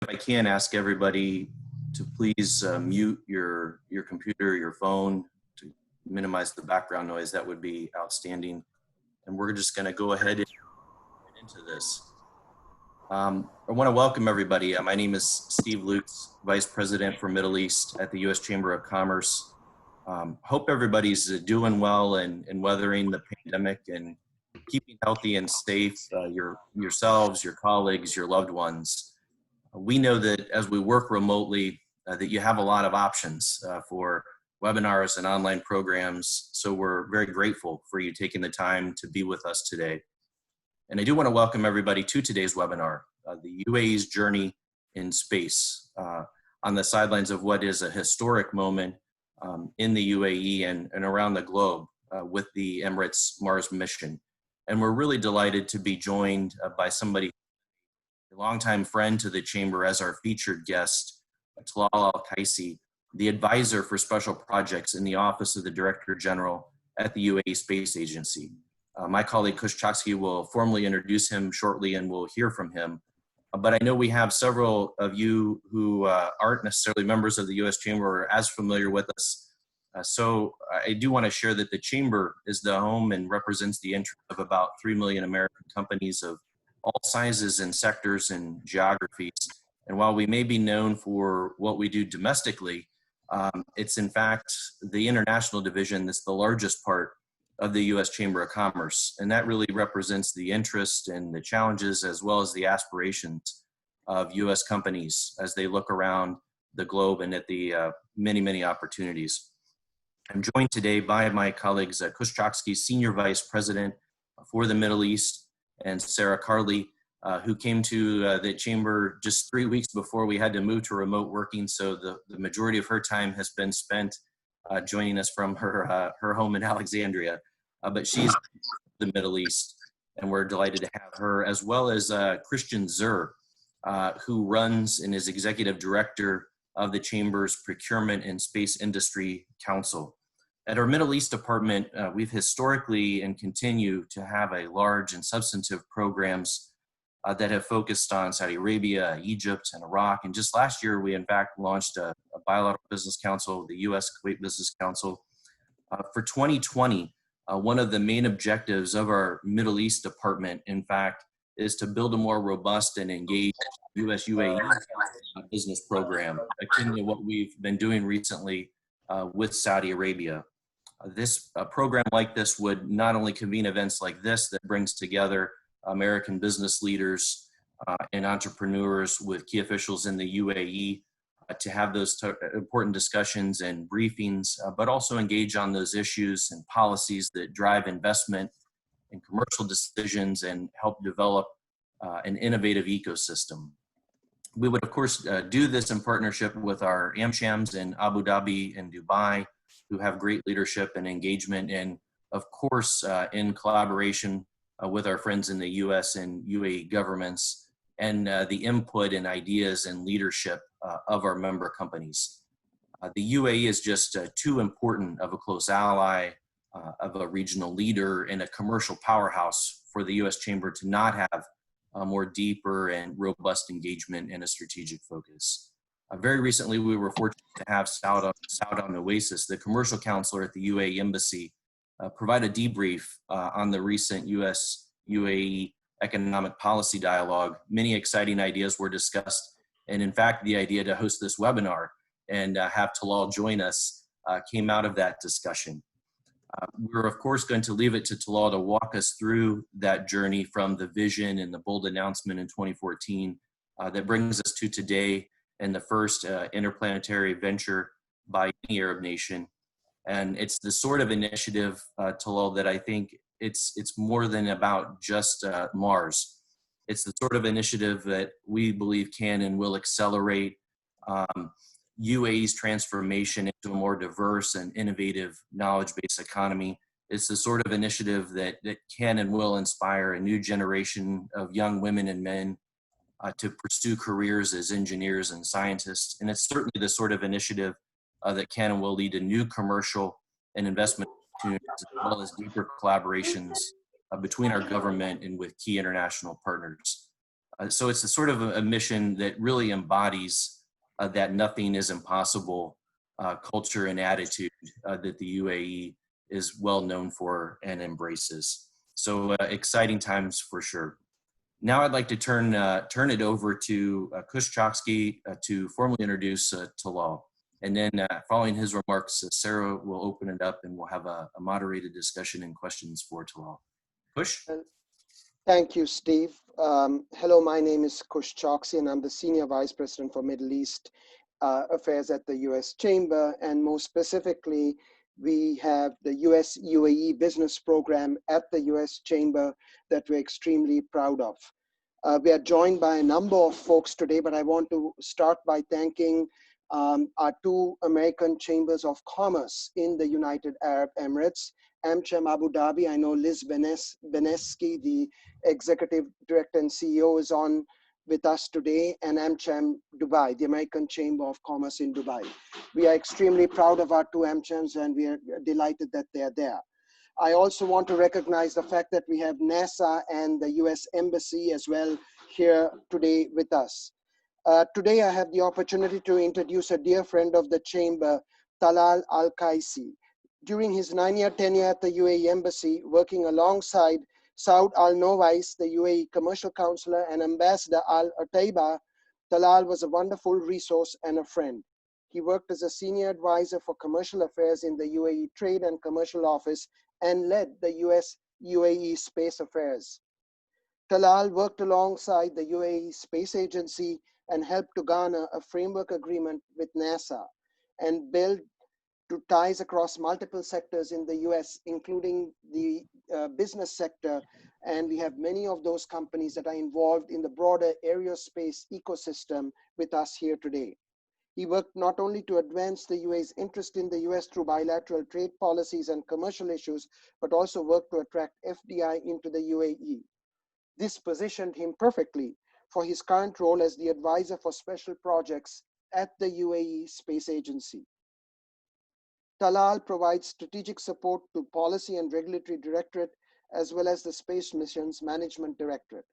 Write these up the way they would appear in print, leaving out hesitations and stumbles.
If I can ask everybody to please mute your computer, your phone, to minimize the background noise, that would be outstanding. And we're just going to go ahead and get into this. I want to welcome everybody. My name is Steve Lutz, Vice President for Middle East at the U.S. Chamber of Commerce. Hope everybody's doing well and weathering the pandemic and keeping healthy and safe, yourselves, your colleagues, your loved ones. We know that as we work remotely, that you have a lot of options for webinars and online programs. So we're very grateful for you taking the time to be with us today. And I do want to welcome everybody to today's webinar, the UAE's Journey in Space, on the sidelines of what is a historic moment in the UAE and around the globe with the Emirates Mars mission. And we're really delighted to be joined by somebody, a longtime friend to the Chamber, as our featured guest, Talal Al Kaissi, the advisor for special projects in the Office of the Director General at the UAE Space Agency. My colleague Kushchaksky will formally introduce him shortly and we'll hear from him. But I know we have several of you who aren't necessarily members of the U.S. Chamber or as familiar with us. So I do want to share that the Chamber is the home and represents the interest of about 3 million American companies of all sizes and sectors and geographies. And while we may be known for what we do domestically, it's in fact the international division that's the largest part of the U.S. Chamber of Commerce. And that really represents the interest and the challenges as well as the aspirations of U.S. companies as they look around the globe and at the many, many opportunities. I'm joined today by my colleagues, Kushchaksky, Senior Vice President for the Middle East, and Sarah Carley, who came to the Chamber just 3 weeks before we had to move to remote working. So the majority of her time has been spent joining us from her home in Alexandria. But she's the Middle East, and we're delighted to have her, as well as Christian Zur, who runs and is Executive Director of the Chamber's Procurement and Space Industry Council. At our Middle East department, we've historically and continue to have a large and substantive programs that have focused on Saudi Arabia, Egypt, and Iraq. And just last year, we in fact launched a bilateral business council, the U.S. Kuwait Business Council. For 2020, one of the main objectives of our Middle East department, in fact, is to build a more robust and engaged U.S.-UAE business program, akin to what we've been doing recently with Saudi Arabia. This program like this would not only convene events like this that brings together American business leaders and entrepreneurs with key officials in the UAE to have those important discussions and briefings, but also engage on those issues and policies that drive investment and commercial decisions and help develop an innovative ecosystem. We would, of course, do this in partnership with our AmShams in Abu Dhabi and Dubai, who have great leadership and engagement, and of course, in collaboration with our friends in the US and UAE governments, and the input and ideas and leadership of our member companies. The UAE is just too important of a close ally, of a regional leader, and a commercial powerhouse for the US Chamber to not have a more deeper and robust engagement and a strategic focus. Very recently, we were fortunate to have Saud Oasis, the commercial counselor at the UAE Embassy, provide a debrief on the recent US-UAE economic policy dialogue. Many exciting ideas were discussed, and in fact, the idea to host this webinar and have Talal join us came out of that discussion. We're of course going to leave it to Talal to walk us through that journey from the vision and the bold announcement in 2014 that brings us to today, and the first interplanetary venture by any Arab nation. And it's the sort of initiative, Talal, that I think it's more than about just Mars. It's the sort of initiative that we believe can and will accelerate UAE's transformation into a more diverse and innovative knowledge-based economy. It's the sort of initiative that can and will inspire a new generation of young women and men to pursue careers as engineers and scientists. And it's certainly the sort of initiative that can and will lead to new commercial and investment opportunities, as well as deeper collaborations between our government and with key international partners. So it's a sort of a mission that really embodies that nothing is impossible culture and attitude that the UAE is well known for and embraces. So exciting times for sure. Now I'd like to turn it over to Kush Chokski to formally introduce Talal. And then following his remarks, Sarah will open it up and we'll have a moderated discussion and questions for Talal. Kush? Thank you, Steve. Hello, my name is Kush Chokshi, and I'm the Senior Vice President for Middle East Affairs at the U.S. Chamber. And more specifically, we have the U.S. UAE Business Program at the U.S. Chamber that we're extremely proud of. We are joined by a number of folks today, but I want to start by thanking our two American Chambers of Commerce in the United Arab Emirates, AmCham Abu Dhabi. I know Liz Beneski, the Executive Director and CEO, is on with us today, and AmCham Dubai, the American Chamber of Commerce in Dubai. We are extremely proud of our two AmChams, and we are delighted that they are there. I also want to recognize the fact that we have NASA and the US Embassy as well here today with us. Today, I have the opportunity to introduce a dear friend of the Chamber, Talal Al Kaissi. During his 9-year tenure at the UAE Embassy, working alongside Saud Al Novais, the UAE Commercial Counselor, and Ambassador Al Ataiba, Talal was a wonderful resource and a friend. He worked as a senior advisor for commercial affairs in the UAE Trade and Commercial Office and led the UAE Space Affairs. Talal worked alongside the UAE Space Agency and helped to garner a framework agreement with NASA and build to ties across multiple sectors in the US, including the business sector. And we have many of those companies that are involved in the broader aerospace ecosystem with us here today. He worked not only to advance the UAE's interest in the US through bilateral trade policies and commercial issues, but also worked to attract FDI into the UAE. This positioned him perfectly for his current role as the advisor for special projects at the UAE Space Agency. Talal provides strategic support to Policy and Regulatory Directorate, as well as the Space Missions Management Directorate.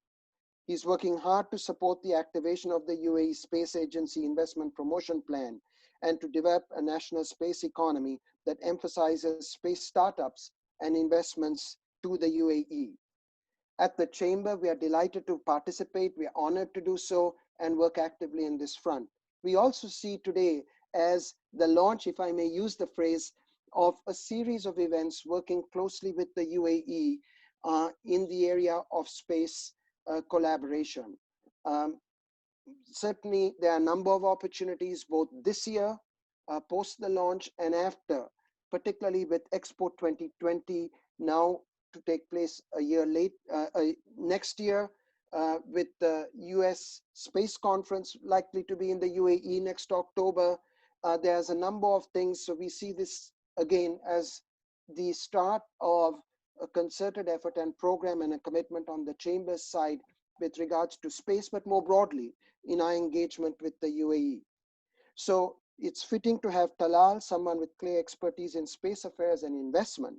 He's working hard to support the activation of the UAE Space Agency Investment Promotion Plan and to develop a national space economy that emphasizes space startups and investments to the UAE. At the Chamber, we are delighted to participate. We are honored to do so and work actively in this front. We also see today as the launch, if I may use the phrase, of a series of events working closely with the UAE in the area of space collaboration. Certainly, there are a number of opportunities both this year, post the launch, and after, particularly with Expo 2020 now to take place a year late, next year, with the US Space Conference likely to be in the UAE next October. There's a number of things. So we see this again as the start of a concerted effort and program and a commitment on the Chamber's side with regards to space, but more broadly in our engagement with the UAE. So it's fitting to have Talal, someone with clear expertise in space affairs and investment,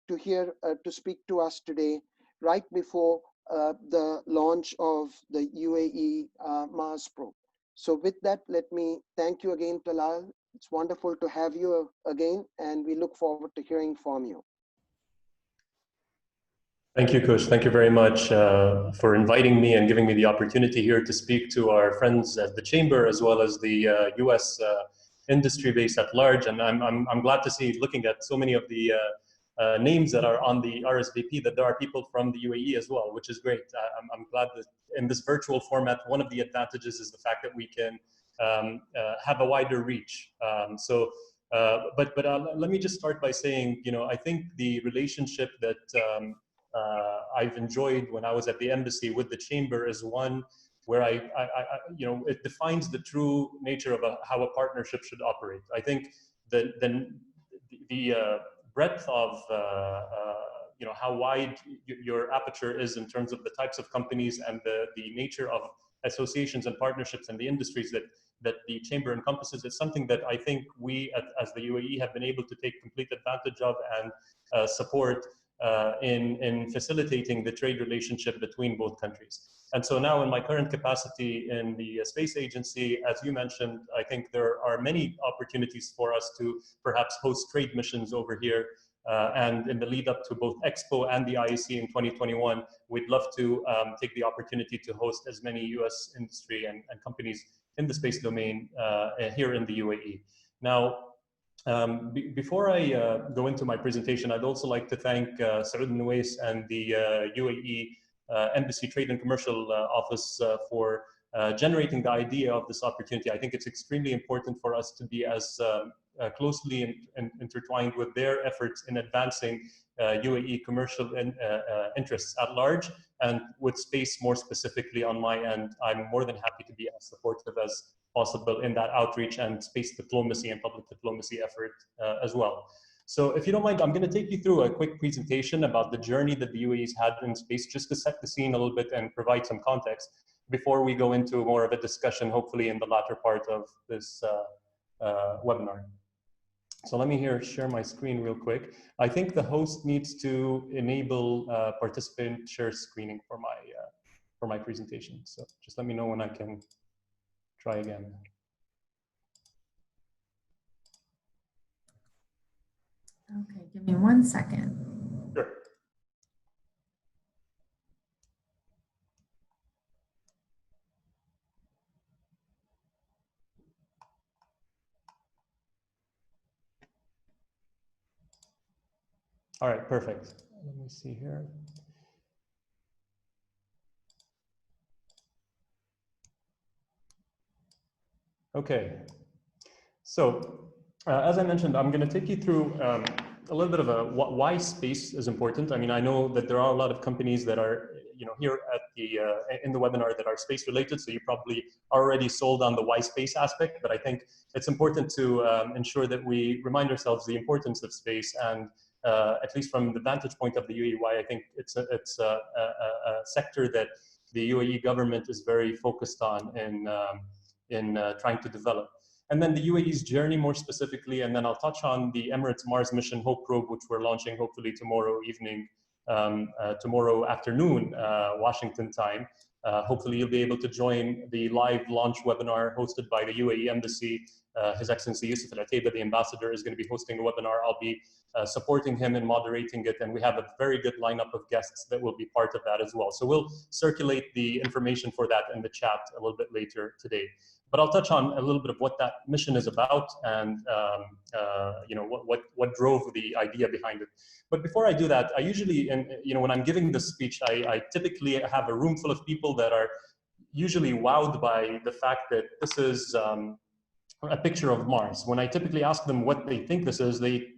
to speak to us today, right before the launch of the UAE Mars probe. So with that, let me thank you again, Talal. It's wonderful to have you again, and we look forward to hearing from you. Thank you, Kush. Thank you very much for inviting me and giving me the opportunity here to speak to our friends at the Chamber, as well as the US industry base at large. And I'm glad to see, looking at so many of the names that are on the RSVP, that there are people from the UAE as well, which is great. I'm glad that in this virtual format, one of the advantages is the fact that we can have a wider reach. But let me just start by saying, I think the relationship that I've enjoyed when I was at the embassy with the Chamber is one where it defines the true nature of how a partnership should operate. I think the breadth of how wide your aperture is in terms of the types of companies and the nature of associations and partnerships and the industries that the Chamber encompasses is something that I think we as the UAE have been able to take complete advantage of and support in facilitating the trade relationship between both countries. And so now in my current capacity in the Space Agency, as you mentioned, I think there are many opportunities for us to perhaps host trade missions over here. And in the lead up to both Expo and the IAC in 2021, we'd love to take the opportunity to host as many US industry and companies in the space domain here in the UAE. Now, before I go into my presentation, I'd also like to thank Saud Nuwais and the UAE Embassy Trade and Commercial Office for generating the idea of this opportunity. I think it's extremely important for us to be as closely intertwined with their efforts in advancing UAE commercial interests at large, and with space more specifically on my end. I'm more than happy to be as supportive as possible in that outreach and space diplomacy and public diplomacy effort as well. So if you don't mind, I'm going to take you through a quick presentation about the journey that the UAE's had in space, just to set the scene a little bit and provide some context before we go into more of a discussion, hopefully in the latter part of this webinar. So let me share my screen real quick. I think the host needs to enable participant share screening for my presentation. So just let me know when I can try again. Okay, give me 1 second. Sure. All right, perfect. Let me see here. Okay, so as I mentioned, I'm going to take you through a little bit of why space is important. I mean, I know that there are a lot of companies that are, here at the in the webinar that are space related. So you probably already sold on the why space aspect, but I think it's important to ensure that we remind ourselves the importance of space, and at least from the vantage point of the UAE, why I think it's a sector that the UAE government is very focused on in trying to develop. And then the UAE's journey more specifically, and then I'll touch on the Emirates Mars mission Hope probe, which we're launching hopefully tomorrow evening, tomorrow afternoon, Washington time. Hopefully you'll be able to join the live launch webinar hosted by the UAE Embassy. His Excellency Yusuf Al Ateba, the ambassador, is going to be hosting the webinar. I'll be supporting him and moderating it, and we have a very good lineup of guests that will be part of that as well. So we'll circulate the information for that in the chat a little bit later today. But I'll touch on a little bit of what that mission is about and what drove the idea behind it. But before I do that, I usually, when I'm giving this speech, I typically have a room full of people that are usually wowed by the fact that this is a picture of Mars. When I typically ask them what they think this is, they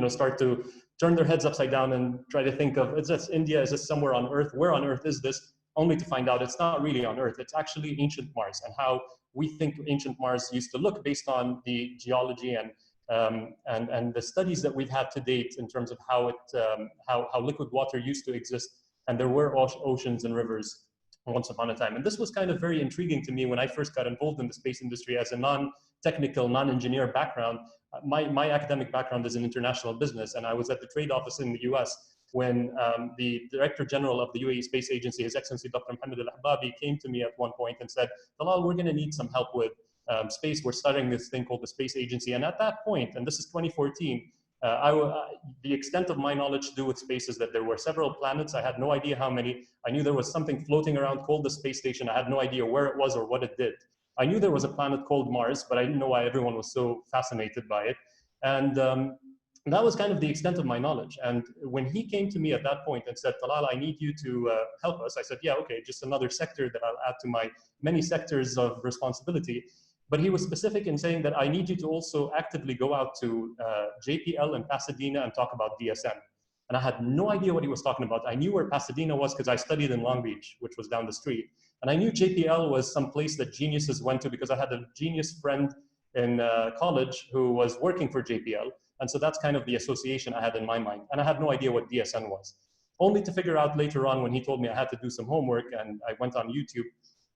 start to turn their heads upside down and try to think of, is this India? Is this somewhere on Earth? Where on Earth is this? Only to find out it's not really on Earth. It's actually ancient Mars, and how we think ancient Mars used to look based on the geology and the studies that we've had to date in terms of how liquid water used to exist, and there were oceans and rivers once upon a time. And this was kind of very intriguing to me when I first got involved in the space industry as a non-technical, non-engineer background. My academic background is in international business, and I was at the trade office in the US when the Director General of the UAE Space Agency, His Excellency Dr. Mohammed Al-Ahbabi, came to me at one point and said, Talal, we're going to need some help with space. We're starting this thing called the Space Agency. And at that point, and this is 2014, the extent of my knowledge to do with space is that there were several planets. I had no idea how many. I knew there was something floating around called the space station. I had no idea where it was or what it did. I knew there was a planet called Mars, but I didn't know why everyone was so fascinated by it. And that was kind of the extent of my knowledge. And when he came to me at that point and said, Talal, I need you to help us, I said, yeah, okay, just another sector that I'll add to my many sectors of responsibility. But he was specific in saying that I need you to also actively go out to JPL in Pasadena and talk about DSM. And I had no idea what he was talking about. I knew where Pasadena was because I studied in Long Beach, which was down the street. And I knew JPL was some place that geniuses went to because I had a genius friend in college who was working for JPL. And so that's kind of the association I had in my mind. And I had no idea what DSN was. Only to figure out later on when he told me I had to do some homework and I went on YouTube,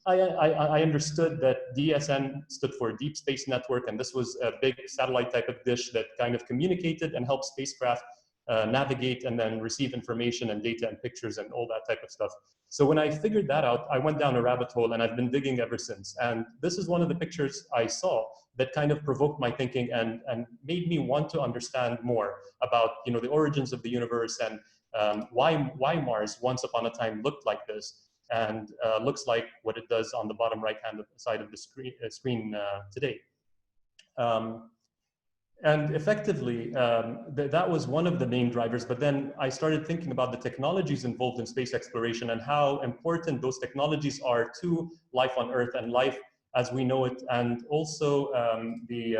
I understood that DSN stood for Deep Space Network, and this was a big satellite type of dish that kind of communicated and helped spacecraft navigate and then receive information and data and pictures and all that type of stuff. So when I figured that out, I went down a rabbit hole and I've been digging ever since. And this is one of the pictures I saw that kind of provoked my thinking and made me want to understand more about, you know, the origins of the universe and why Mars once upon a time looked like this and looks like what it does on the bottom right-hand side of the screen today. And effectively, that was one of the main drivers. But then I started thinking about the technologies involved in space exploration and how important those technologies are to life on Earth and life as we know it. And also the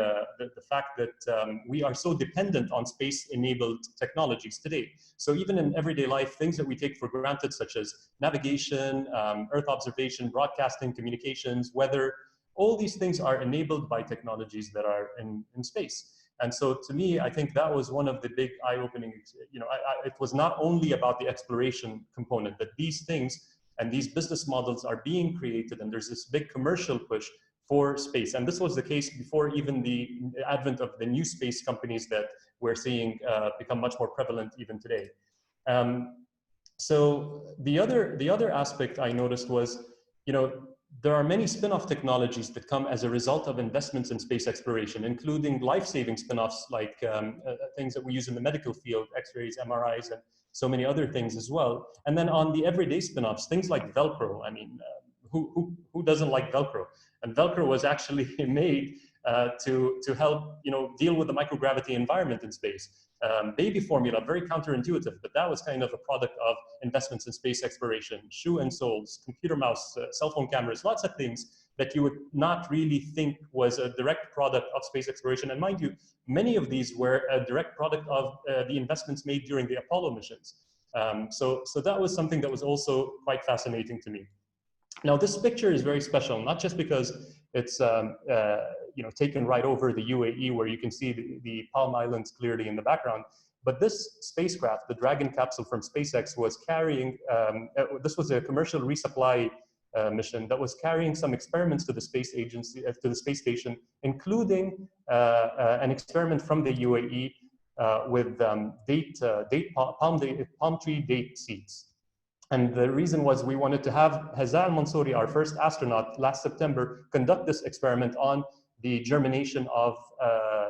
fact that we are so dependent on space-enabled technologies today. So even in everyday life, things that we take for granted, such as navigation, Earth observation, broadcasting, communications, weather, all these things are enabled by technologies that are in space. And so to me, I think that was one of the big eye-opening, you know, it was not only about the exploration component, that these things and these business models are being created and there's this big commercial push for space. And this was the case before even the advent of the new space companies that we're seeing become much more prevalent even today. So the other aspect I noticed was, you know, there are many spin-off technologies that come as a result of investments in space exploration, including life-saving spin-offs like things that we use in the medical field, X-rays, MRIs, and so many other things as well. And then on the everyday spin-offs, things like Velcro. I mean, who doesn't like Velcro? And Velcro was actually made to help, you know, deal with the microgravity environment in space. Baby formula, very counterintuitive, but that was kind of a product of investments in space exploration, shoe insoles, computer mouse, cell phone cameras, lots of things that you would not really think was a direct product of space exploration. And mind you, many of these were a direct product of the investments made during the Apollo missions. So that was something that was also quite fascinating to me. Now, this picture is very special, not just because it's you know, taken right over the UAE, where you can see the Palm Islands clearly in the background, but this spacecraft, the Dragon capsule from SpaceX, was carrying, this was a commercial resupply mission that was carrying some experiments to the space agency, to the space station, including an experiment from the UAE with palm tree date seeds. And the reason was we wanted to have Hazza al-Mansouri, our first astronaut, last September, conduct this experiment on the germination of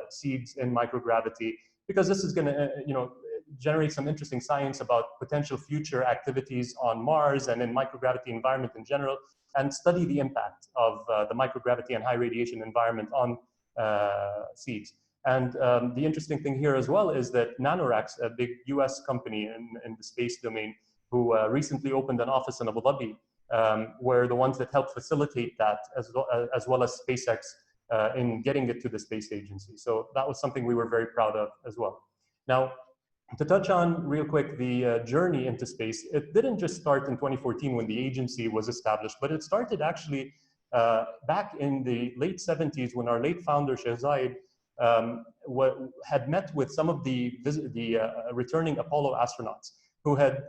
seeds in microgravity, because this is going to, you know, generate some interesting science about potential future activities on Mars and in microgravity environment in general, and study the impact of the microgravity and high radiation environment on seeds. And the interesting thing here as well is that NanoRacks, a big US company in the space domain, who recently opened an office in Abu Dhabi, were the ones that helped facilitate that, as well as SpaceX in getting it to the space agency. So that was something we were very proud of as well. Now, to touch on real quick the journey into space, it didn't just start in 2014 when the agency was established, but it started actually back in the late 70s when our late founder, Sheikh Zayed, had met with some of the returning Apollo astronauts who had,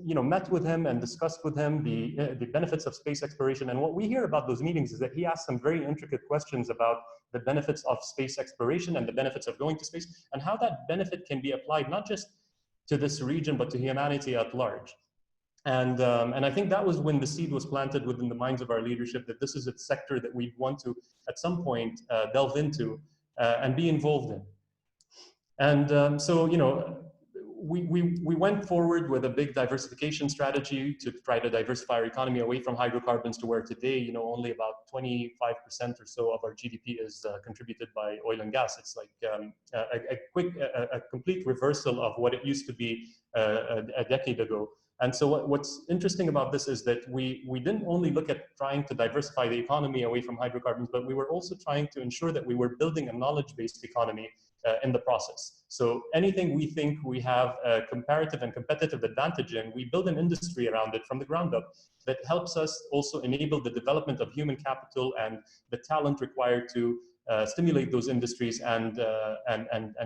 you know, met with him and discussed with him the benefits of space exploration. And what we hear about those meetings is that he asked some very intricate questions about the benefits of space exploration and the benefits of going to space, and how that benefit can be applied not just to this region, but to humanity at large. And I think that was when the seed was planted within the minds of our leadership that this is a sector that we want to, at some point, delve into and be involved in. And so, you know, we went forward with a big diversification strategy to try to diversify our economy away from hydrocarbons to where today, you know, only about 25% or so of our GDP is contributed by oil and gas. It's like a complete reversal of what it used to be a decade ago. And so what's interesting about this is that we didn't only look at trying to diversify the economy away from hydrocarbons, but we were also trying to ensure that we were building a knowledge-based economy in the process. So anything we think we have a comparative and competitive advantage in, we build an industry around it from the ground up that helps us also enable the development of human capital and the talent required to stimulate those industries and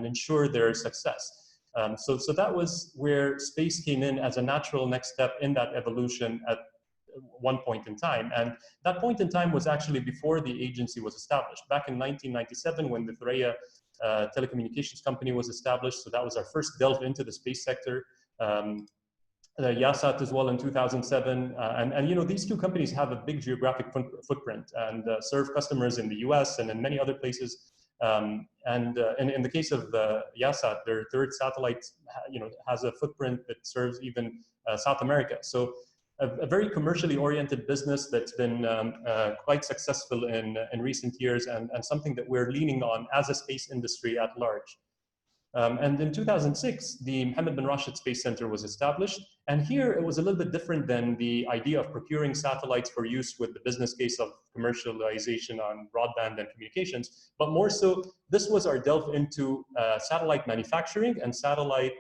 ensure their success. So that was where space came in as a natural next step in that evolution at one point in time. And that point in time was actually before the agency was established. Back in 1997, when the Thuraya telecommunications company was established. So that was our first delve into the space sector. Yasat as well in 2007. And you know, these two companies have a big geographic footprint and serve customers in the US and in many other places. In the case of Yasat, their third satellite, you know, has a footprint that serves even South America. So a very commercially oriented business that's been quite successful in recent years, and something that we're leaning on as a space industry at large. And in 2006, the Mohammed bin Rashid Space Center was established. And here it was a little bit different than the idea of procuring satellites for use with the business case of commercialization on broadband and communications, but more so, this was our delve into satellite manufacturing and satellite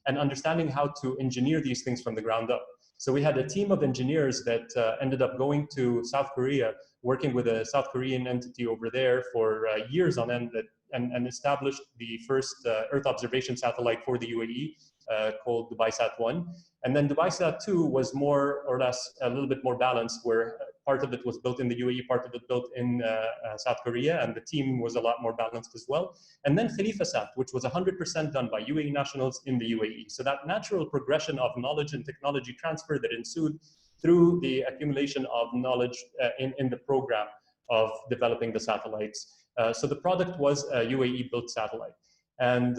and understanding how to engineer these things from the ground up. So we had a team of engineers that ended up going to South Korea, working with a South Korean entity over there for years on end, and established the first Earth observation satellite for the UAE called DubaiSat-1. And then DubaiSat-2 was more or less a little bit more balanced, where part of it was built in the UAE, part of it built in South Korea, and the team was a lot more balanced as well. And then KhalifaSat, which was 100% done by UAE nationals in the UAE. So that natural progression of knowledge and technology transfer that ensued through the accumulation of knowledge in the program of developing the satellites. So the product was a UAE-built satellite. And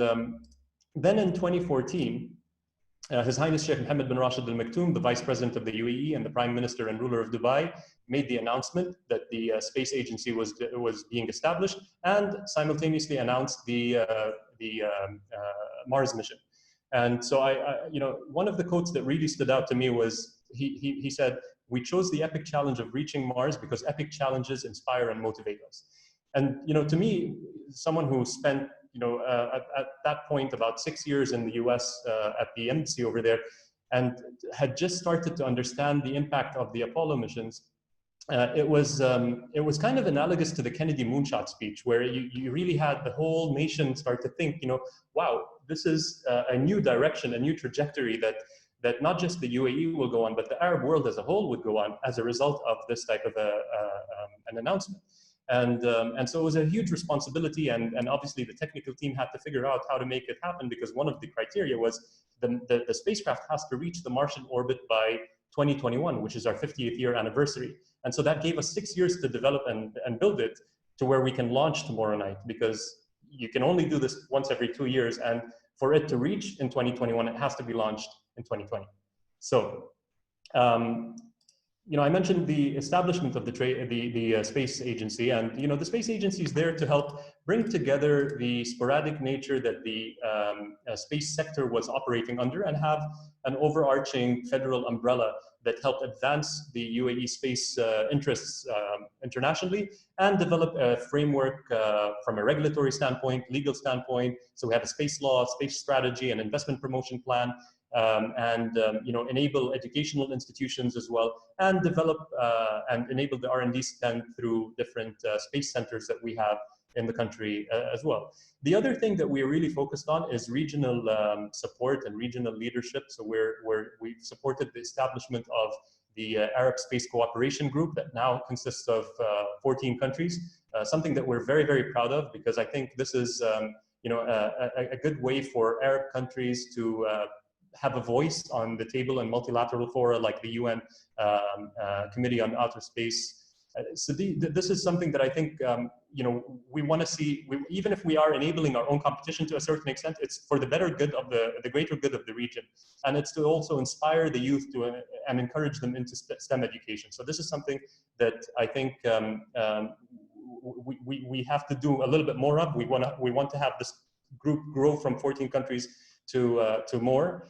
then in 2014, His Highness Sheikh Mohammed bin Rashid Al Maktoum, the Vice President of the UAE and the Prime Minister and ruler of Dubai, made the announcement that the space agency was being established, and simultaneously announced the Mars mission. And so you know, one of the quotes that really stood out to me was he said, "We chose the epic challenge of reaching Mars because epic challenges inspire and motivate us." And you know, to me, someone who spent at that point about 6 years in the US at the embassy over there, and had just started to understand the impact of the Apollo missions, it was kind of analogous to the Kennedy moonshot speech, where you really had the whole nation start to think, you know, wow, this is a new direction, a new trajectory that not just the UAE will go on, but the Arab world as a whole would go on as a result of this type of an announcement. And so it was a huge responsibility, and obviously the technical team had to figure out how to make it happen, because one of the criteria was the spacecraft has to reach the Martian orbit by 2021, which is our 50th year anniversary. And so that gave us 6 years to develop and build it to where we can launch tomorrow night, because you can only do this once every 2 years, and for it to reach in 2021, it has to be launched in 2020. So you know, I mentioned the establishment of the space agency, and you know, the space agency is there to help bring together the sporadic nature that the space sector was operating under, and have an overarching federal umbrella that helped advance the UAE space interests internationally, and develop a framework from a regulatory standpoint, legal standpoint. So we have a space law, space strategy, and investment promotion plan. You know, enable educational institutions as well, and develop and enable the R&D spend through different space centers that we have in the country as well. The other thing that we're really focused on is regional support and regional leadership. So we've supported the establishment of the Arab Space Cooperation Group that now consists of 14 countries, something that we're very, very proud of, because I think this is you know, a good way for Arab countries to have a voice on the table in multilateral fora like the UN Committee on Outer Space. So this is something that I think you know, we want to see. Even if we are enabling our own competition to a certain extent, it's for the better good of the greater good of the region, and it's to also inspire the youth to and encourage them into STEM education. So this is something that I think we have to do a little bit more of. We want to have this group grow from 14 countries to more.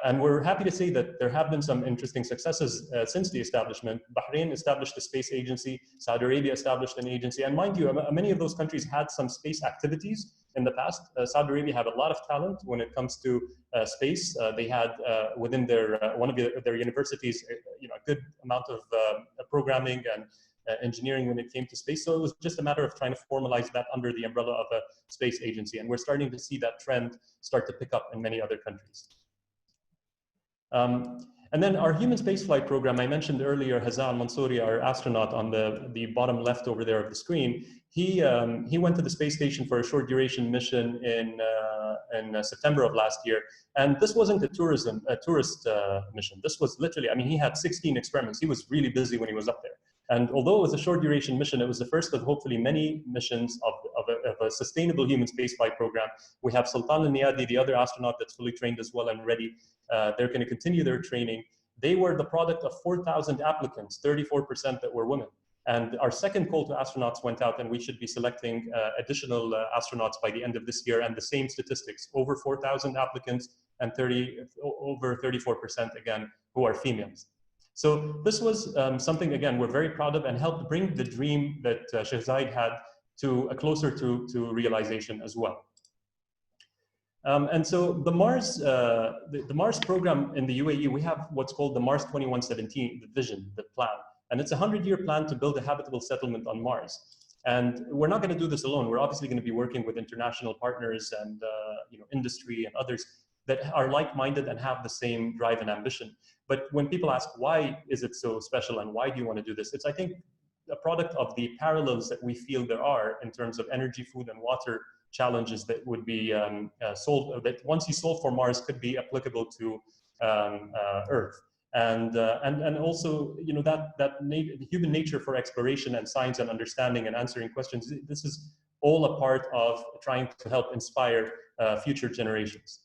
And we're happy to say that there have been some interesting successes since the establishment. Bahrain established a space agency, Saudi Arabia established an agency, and mind you, many of those countries had some space activities in the past. Saudi Arabia had a lot of talent when it comes to space. They had within their one of their universities, you know, a good amount of programming and engineering when it came to space. So it was just a matter of trying to formalize that under the umbrella of a space agency, and we're starting to see that trend start to pick up in many other countries. And then our human spaceflight program, I mentioned earlier, Hazza Al-Mansouri, our astronaut on the bottom left over there of the screen, he went to the space station for a short duration mission in September of last year. And this wasn't a tourist mission. This was literally, I mean, he had 16 experiments. He was really busy when he was up there. And although it was a short duration mission, it was the first of hopefully many missions of a sustainable human spaceflight program. We have Sultan Al-Niyadi, the other astronaut that's fully trained as well and ready. They're going to continue their training. They were the product of 4,000 applicants, 34% that were women. And our second call to astronauts went out, and we should be selecting additional astronauts by the end of this year. And the same statistics, over 4,000 applicants and over 34% again, who are females. So this was something, again, we're very proud of and helped bring the dream that Sheikh Zayed had to closer to realization as well. And so the Mars program in the UAE, we have what's called the Mars 2117, the vision, the plan. And it's a 100-year plan to build a habitable settlement on Mars. And we're not going to do this alone. We're obviously going to be working with international partners and industry and others that are like-minded and have the same drive and ambition. But when people ask, why is it so special and why do you want to do this? It's, I think, a product of the parallels that we feel there are in terms of energy, food, and water challenges that would be solved, that once you solve for Mars could be applicable to Earth. And also, the human nature for exploration and science and understanding and answering questions, this is all a part of trying to help inspire future generations.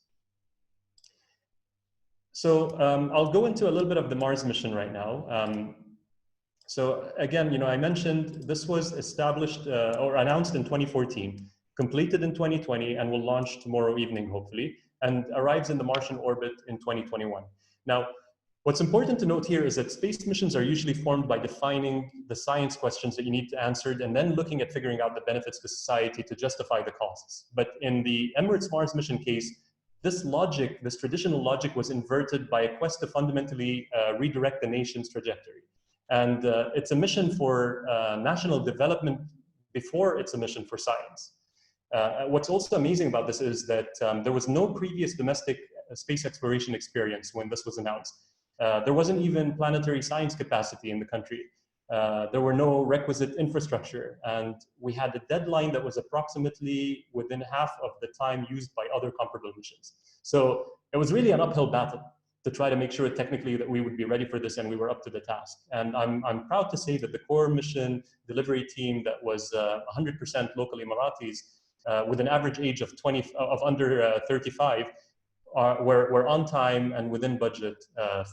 So I'll go into a little bit of the Mars mission right now. So again, I mentioned this was established or announced in 2014, completed in 2020, and will launch tomorrow evening, hopefully, and arrives in the Martian orbit in 2021. Now, what's important to note here is that space missions are usually formed by defining the science questions that you need to answer and then looking at figuring out the benefits to society to justify the costs. But in the Emirates Mars mission case, this logic, this traditional logic, was inverted by a quest to fundamentally redirect the nation's trajectory. And it's a mission for national development before it's a mission for science. What's also amazing about this is that there was no previous domestic space exploration experience when this was announced. There wasn't even planetary science capacity in the country. There were no requisite infrastructure, and we had a deadline that was approximately within half of the time used by other comparable missions. So it was really an uphill battle to try to make sure technically that we would be ready for this and we were up to the task. And I'm proud to say that the core mission delivery team that was 100% local Emiratis with an average age of under 35 were on time and within budget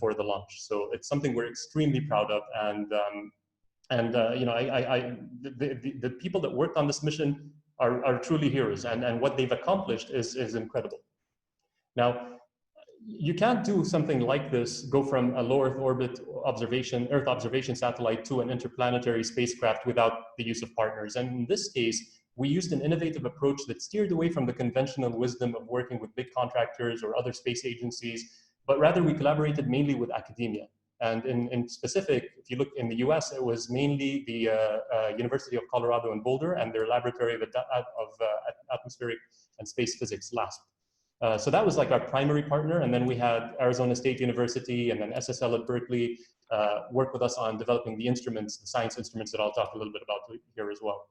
for the launch. So it's something we're extremely proud of. And the people that worked on this mission are truly heroes, and what they've accomplished is incredible. Now, you can't do something like this, go from a low Earth orbit Earth observation satellite to an interplanetary spacecraft without the use of partners. And in this case, we used an innovative approach that steered away from the conventional wisdom of working with big contractors or other space agencies, but rather we collaborated mainly with academia. And in specific, if you look in the US, it was mainly the University of Colorado in Boulder and their Laboratory of Atmospheric and Space Physics, LASP. So that was like our primary partner. And then we had Arizona State University and then SSL at Berkeley work with us on developing the instruments, the science instruments that I'll talk a little bit about here as well.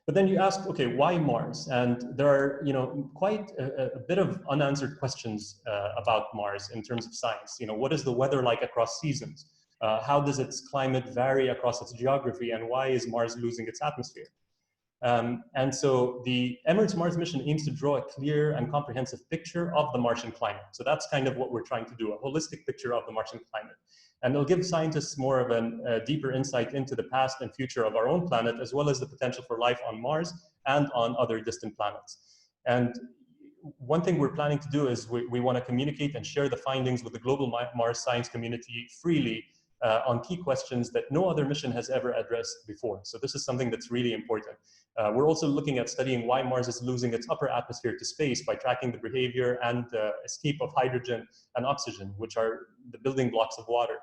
But then you ask, okay, why Mars? And there are, quite a bit of unanswered questions about Mars in terms of science. What is the weather like across seasons? How does its climate vary across its geography? And why is Mars losing its atmosphere? And so the Emirates Mars mission aims to draw a clear and comprehensive picture of the Martian climate. So that's kind of what we're trying to do, a holistic picture of the Martian climate. And it'll give scientists more of a deeper insight into the past and future of our own planet, as well as the potential for life on Mars and on other distant planets. And one thing we're planning to do is we want to communicate and share the findings with the global Mars science community freely on key questions that no other mission has ever addressed before. So this is something that's really important. We're also looking at studying why Mars is losing its upper atmosphere to space by tracking the behavior and escape of hydrogen and oxygen, which are the building blocks of water.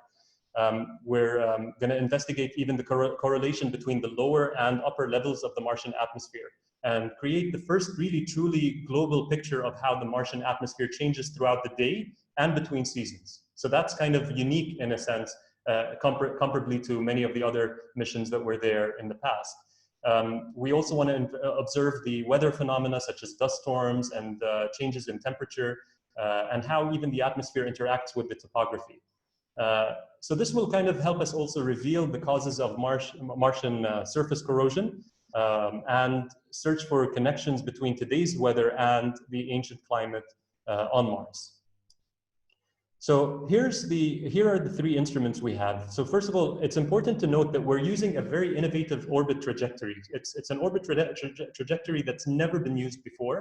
We're going to investigate even the correlation between the lower and upper levels of the Martian atmosphere and create the first really truly global picture of how the Martian atmosphere changes throughout the day and between seasons. So that's kind of unique in a sense, comparably to many of the other missions that were there in the past. We also want to observe the weather phenomena such as dust storms and changes in temperature, and how even the atmosphere interacts with the topography. So this will kind of help us also reveal the causes of Martian surface corrosion, and search for connections between today's weather and the ancient climate on Mars. So here are the three instruments we have. So first of all, it's important to note that we're using a very innovative orbit trajectory. It's an orbit trajectory that's never been used before,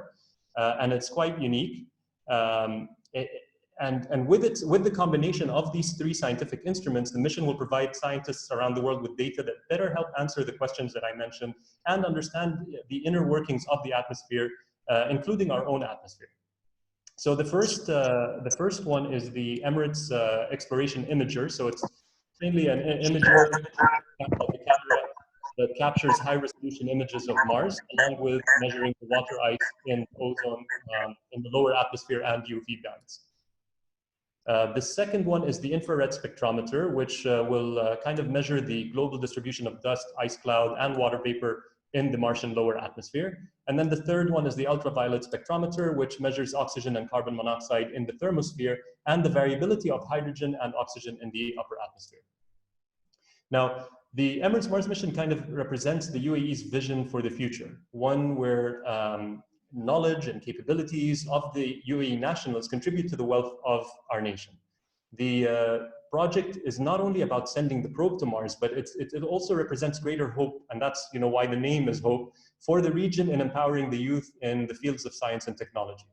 and it's quite unique. And with the combination of these three scientific instruments, the mission will provide scientists around the world with data that better help answer the questions that I mentioned and understand the inner workings of the atmosphere, including our own atmosphere. So the first one is the Emirates Exploration Imager. So it's mainly an imager of the camera that captures high-resolution images of Mars, along with measuring the water ice in ozone in the lower atmosphere and UV bands. The second one is the infrared spectrometer, which will kind of measure the global distribution of dust, ice cloud, and water vapor in the Martian lower atmosphere. And then the third one is the ultraviolet spectrometer, which measures oxygen and carbon monoxide in the thermosphere and the variability of hydrogen and oxygen in the upper atmosphere. Now, the Emirates Mars mission kind of represents the UAE's vision for the future, one where knowledge and capabilities of the UAE nationals contribute to the wealth of our nation. The project is not only about sending the probe to Mars, but it also represents greater hope, and that's why the name is Hope, for the region in empowering the youth in the fields of science and technology.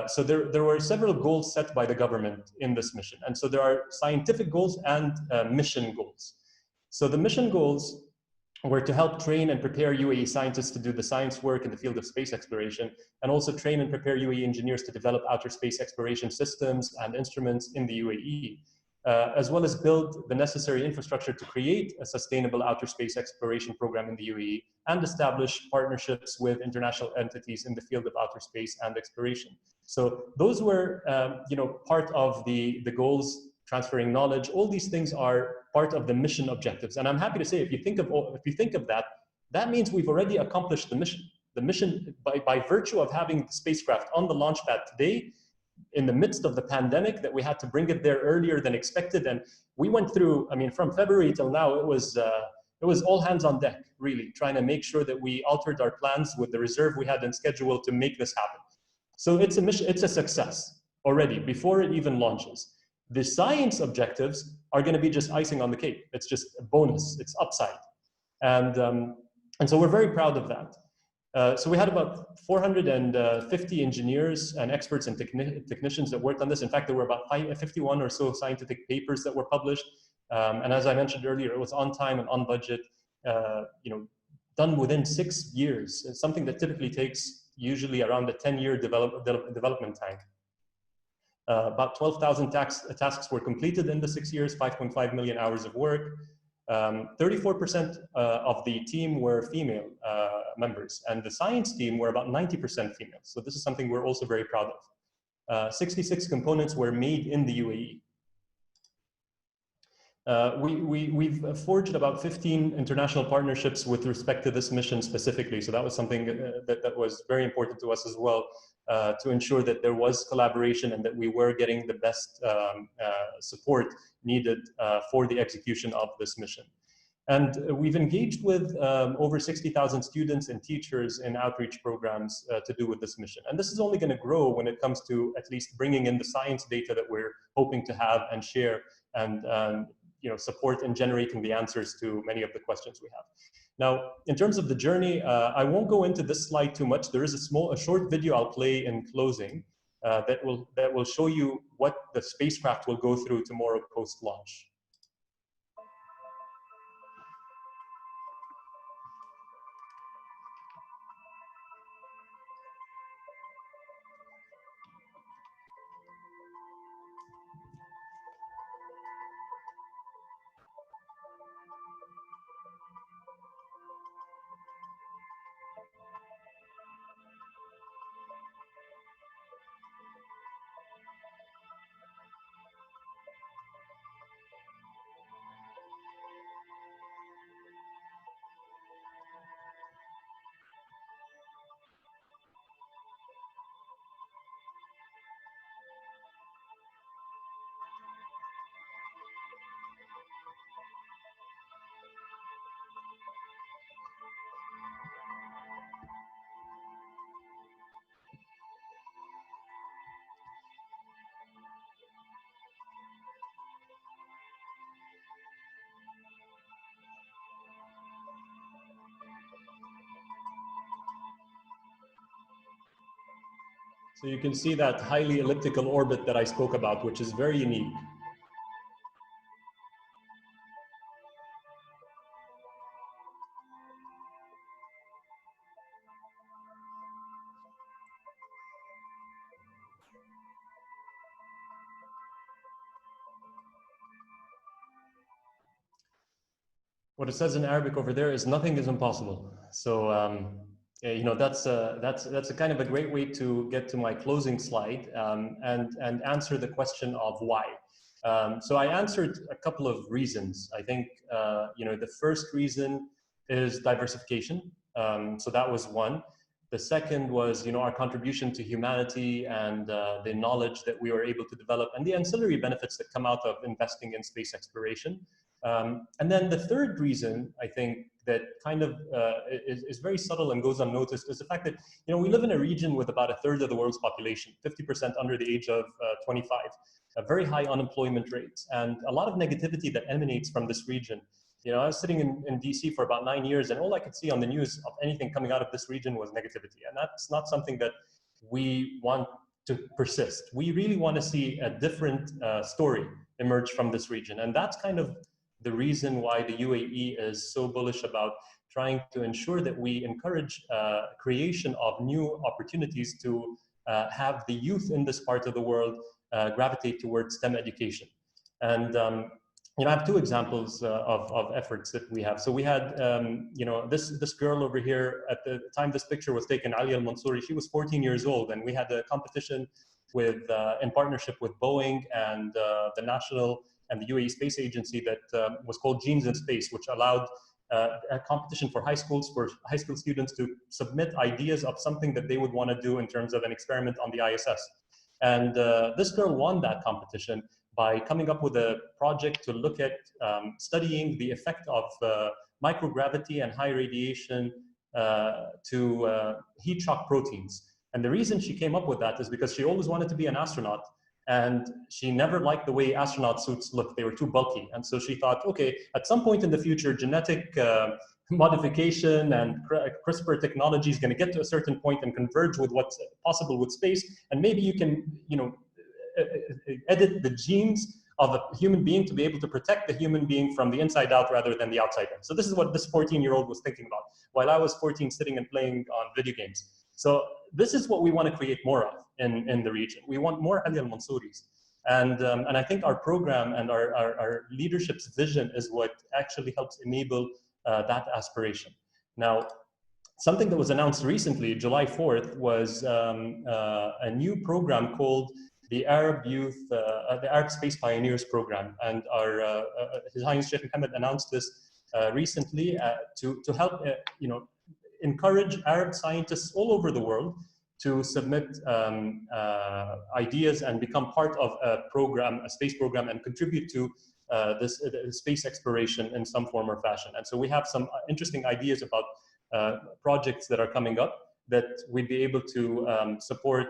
So there were several goals set by the government in this mission, and so there are scientific goals and mission goals. So the mission goals were to help train and prepare UAE scientists to do the science work in the field of space exploration, and also train and prepare UAE engineers to develop outer space exploration systems and instruments in the UAE, as well as build the necessary infrastructure to create a sustainable outer space exploration program in the UAE and establish partnerships with international entities in the field of outer space and exploration. So those were part of the goals, transferring knowledge. All these things are part of the mission objectives. And I'm happy to say, if you think of that, that means we've already accomplished the mission. The mission, by virtue of having the spacecraft on the launch pad today, in the midst of the pandemic, that we had to bring it there earlier than expected. And we went through, I mean, from February till now, it was all hands on deck, really, trying to make sure that we altered our plans with the reserve we had in schedule to make this happen. So it's a mission, it's a success already before it even launches. The science objectives are going to be just icing on the cake. It's just a bonus. It's upside, and so we're very proud of that. So we had about 450 engineers and experts and technicians that worked on this. In fact, there were about 51 or so scientific papers that were published. And as I mentioned earlier, it was on time and on budget. Done within 6 years. It's something that typically takes usually around a 10-year development time. About 12,000 tasks were completed in the 6 years, 5.5 million hours of work. 34% of the team were female members, and the science team were about 90% female. So this is something we're also very proud of. 66 components were made in the UAE. We've forged about 15 international partnerships with respect to this mission specifically. So that was something that was very important to us as well, to ensure that there was collaboration and that we were getting the best support needed for the execution of this mission. And we've engaged with over 60,000 students and teachers in outreach programs to do with this mission. And this is only going to grow when it comes to at least bringing in the science data that we're hoping to have and share, and support in generating the answers to many of the questions we have. Now, in terms of the journey, I won't go into this slide too much. There is a short video I'll play in closing that will show you what the spacecraft will go through tomorrow post-launch. So you can see that highly elliptical orbit that I spoke about, which is very unique. What it says in Arabic over there is nothing is impossible. So you know, that's a kind of a great way to get to my closing slide and answer the question of why. So I answered a couple of reasons. I think you know, the first reason is diversification. So that was one. The second was, you know, our contribution to humanity and the knowledge that we were able to develop and the ancillary benefits that come out of investing in space exploration. And then the third reason, I think, that kind of is very subtle and goes unnoticed is the fact that, you know, we live in a region with about a third of the world's population, 50% under the age of 25, a very high unemployment rates, and a lot of negativity that emanates from this region. You know, I was sitting in DC for about 9 years, and all I could see on the news of anything coming out of this region was negativity. And that's not something that we want to persist. We really want to see a different story emerge from this region. And that's kind of the reason why the UAE is so bullish about trying to ensure that we encourage creation of new opportunities to have the youth in this part of the world gravitate towards STEM education. And you know, I have two examples of efforts that we have. So we had, you know, this girl over here, at the time this picture was taken, Ali Al-Mansouri, she was 14 years old, and we had a competition with, in partnership with Boeing and the National and the UAE Space Agency that was called Genes in Space, which allowed a competition for high school students to submit ideas of something that they would want to do in terms of an experiment on the ISS. And this girl won that competition by coming up with a project to look at studying the effect of microgravity and high radiation to heat shock proteins. And the reason she came up with that is because she always wanted to be an astronaut, and she never liked the way astronaut suits looked. They were too bulky. And so she thought, okay, at some point in the future, genetic modification and CRISPR technology is going to get to a certain point and converge with what's possible with space. And maybe you can, you know, edit the genes of a human being to be able to protect the human being from the inside out rather than the outside in. So this is what this 14-year-old was thinking about while I was 14 sitting and playing on video games. So this is what we want to create more of in the region. We want more Ali Al-Mansouris. And I think our program and our leadership's vision is what actually helps enable that aspiration. Now, something that was announced recently, July 4th, was a new program called the Arab Youth, the Arab Space Pioneers Program. And our, His Highness Sheikh Mohammed announced this recently to help, you know, encourage Arab scientists all over the world to submit ideas and become part of a program, a space program, and contribute to this space exploration in some form or fashion. And so we have some interesting ideas about projects that are coming up that we'd be able to support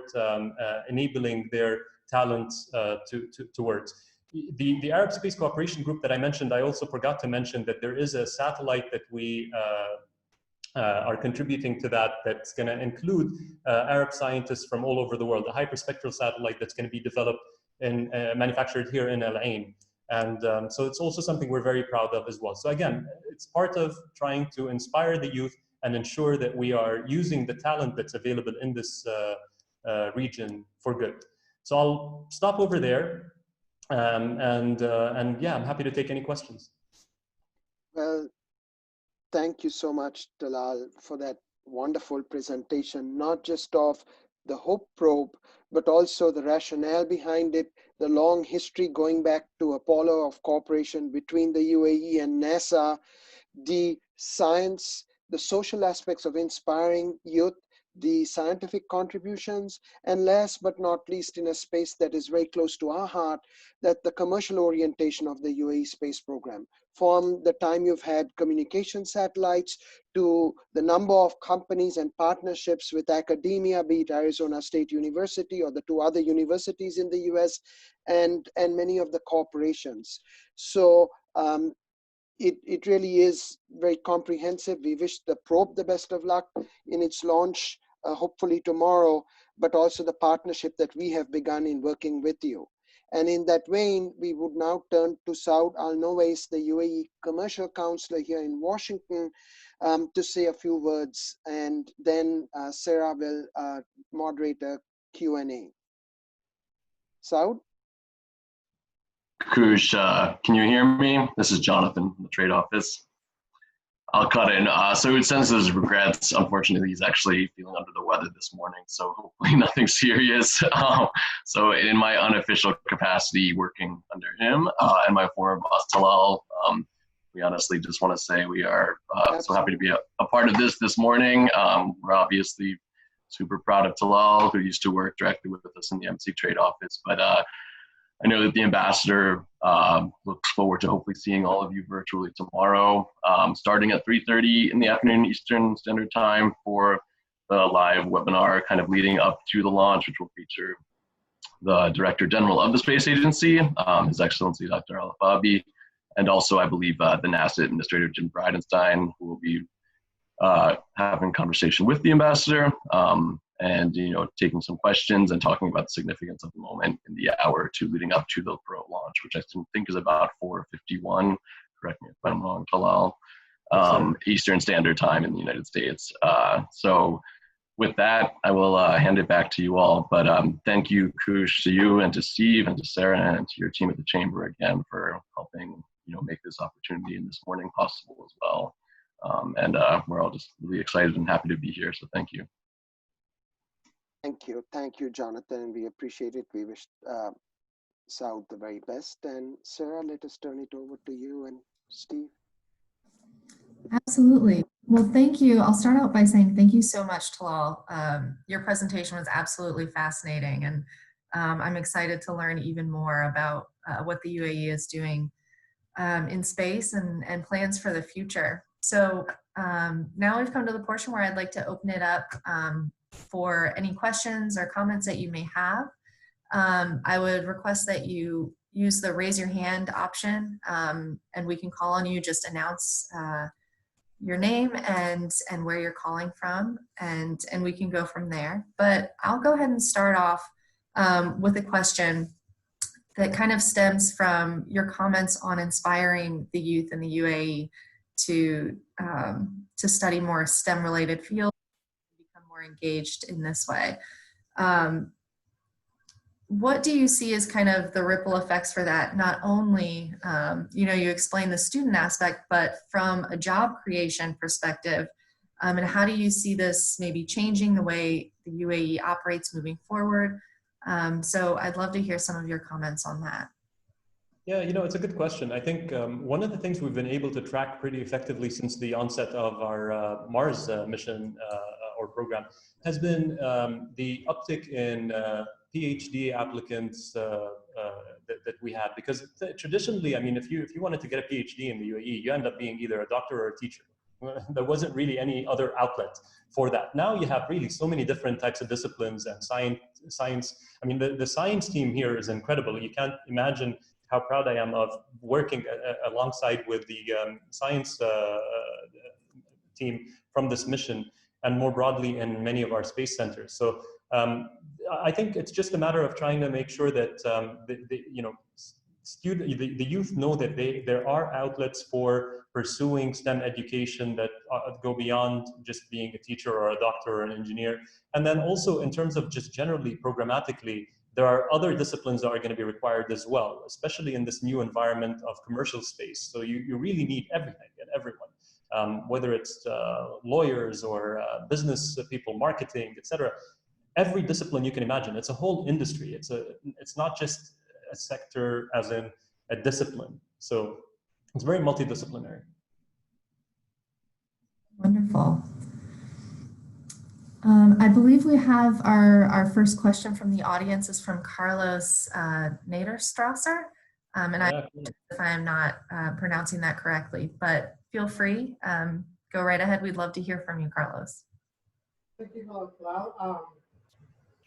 enabling their talents towards. The Arab Space Cooperation Group that I mentioned, I also forgot to mention that there is a satellite that we are contributing to that's going to include Arab scientists from all over the world, a hyperspectral satellite that's going to be developed and manufactured here in Al Ain. And so it's also something we're very proud of as well. So again, it's part of trying to inspire the youth and ensure that we are using the talent that's available in this region for good. So I'll stop over there, and yeah, I'm happy to take any questions. Well, thank you so much, Talal, for that wonderful presentation, not just of the Hope probe, but also the rationale behind it, the long history going back to Apollo of cooperation between the UAE and NASA, the science, the social aspects of inspiring youth, the scientific contributions, and last but not least, in a space that is very close to our heart, that the commercial orientation of the UAE space program. From the time you've had communication satellites to the number of companies and partnerships with academia, be it Arizona State University or the two other universities in the US, and many of the corporations. So it really is very comprehensive. We wish the probe the best of luck in its launch hopefully tomorrow, but also the partnership that we have begun in working with you. And in that vein, we would now turn to Saud Al-Nawais, the UAE Commercial Counselor here in Washington, to say a few words, and then Sarah will moderate a Q&A. Saud? Kush, can you hear me? This is Jonathan from the trade office. I'll cut in. So he sends his regrets. Unfortunately, he's actually feeling under the weather this morning, so hopefully nothing serious. So in my unofficial capacity working under him and my former boss, Talal, we honestly just want to say we are so happy to be a part of this morning. We're obviously super proud of Talal, who used to work directly with us in the MC trade office, but I know that the ambassador looks forward to hopefully seeing all of you virtually tomorrow, starting at 3:30 in the afternoon Eastern Standard Time for the live webinar kind of leading up to the launch, which will feature the Director General of the Space Agency, His Excellency Dr. Al-Fabi, and also I believe the NASA Administrator Jim Bridenstine, who will be having a conversation with the ambassador. And taking some questions and talking about the significance of the moment in the hour or two leading up to the Pro launch, which I think is about 4:51. Correct me if I'm wrong, Talal. Eastern Standard Time in the United States. So with that, I will hand it back to you all. But thank you, Kush, to you and to Steve and to Sarah and to your team at the Chamber again for helping make this opportunity in this morning possible as well. And we're all just really excited and happy to be here. So thank you. Thank you, Jonathan. We appreciate it. We wish Saud the very best. And Sarah, let us turn it over to you and Steve. Absolutely. Well, thank you. I'll start out by saying thank you so much, Talal. Your presentation was absolutely fascinating, and I'm excited to learn even more about what the UAE is doing in space and plans for the future. So now we've come to the portion where I'd like to open it up for any questions or comments that you may have. I would request that you use the raise your hand option, and we can call on you. Just announce your name and where you're calling from, and we can go from there. But I'll go ahead and start off with a question that kind of stems from your comments on inspiring the youth in the UAE to study more STEM-related fields, become more engaged in this way. What do you see as kind of the ripple effects for that? Not only, you explain the student aspect, but from a job creation perspective, and how do you see this maybe changing the way the UAE operates moving forward? So I'd love to hear some of your comments on that. Yeah, it's a good question. I think one of the things we've been able to track pretty effectively since the onset of our Mars mission or program has been the uptick in PhD applicants that we have, because traditionally, I mean, if you wanted to get a PhD in the UAE, you end up being either a doctor or a teacher. There wasn't really any other outlet for that. Now you have really so many different types of disciplines and science. I mean, the science team here is incredible. You can't imagine how proud I am of working alongside with the science team from this mission, and more broadly in many of our space centers. So I think it's just a matter of trying to make sure that the youth know that there are outlets for pursuing STEM education that go beyond just being a teacher or a doctor or an engineer. And then also in terms of just generally programmatically, there are other disciplines that are going to be required as well, especially in this new environment of commercial space. So you really need everything and everyone, whether it's lawyers or business people, marketing, etc. Every discipline you can imagine. It's a whole industry. It's not just a sector as in a discipline. So it's very multidisciplinary. Wonderful. I believe we have our first question from the audience is from Carlos Naderstrasser. And I if I'm not pronouncing that correctly, but feel free, go right ahead. We'd love to hear from you, Carlos. Thank you, Talal.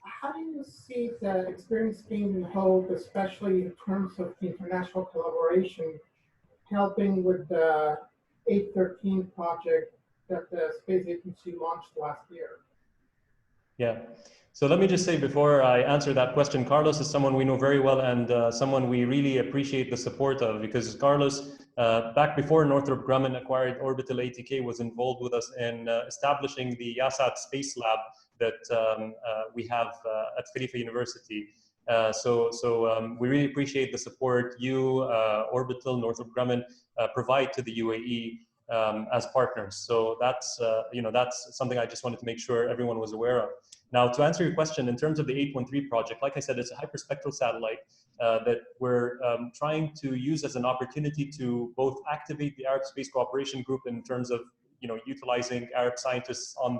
How do you see the experience gained in Hope, especially in terms of international collaboration, helping with the 813 project that the Space Agency launched last year? Yeah. So let me just say before I answer that question, Carlos is someone we know very well and someone we really appreciate the support of, because Carlos, back before Northrop Grumman acquired Orbital ATK, was involved with us in establishing the YASAT Space Lab that we have at Khalifa University. So we really appreciate the support you, Orbital, Northrop Grumman provide to the UAE as partners. So that's that's something I just wanted to make sure everyone was aware of. Now, to answer your question, in terms of the 813 project, like I said, it's a hyperspectral satellite that we're trying to use as an opportunity to both activate the Arab Space Cooperation Group in terms of utilizing Arab scientists in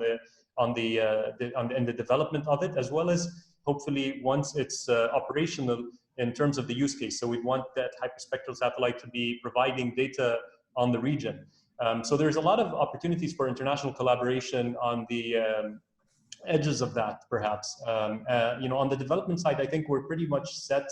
the development of it, as well as hopefully once it's operational in terms of the use case. So we want that hyperspectral satellite to be providing data on the region. So there's a lot of opportunities for international collaboration on the edges of that, perhaps. On the development side, I think we're pretty much set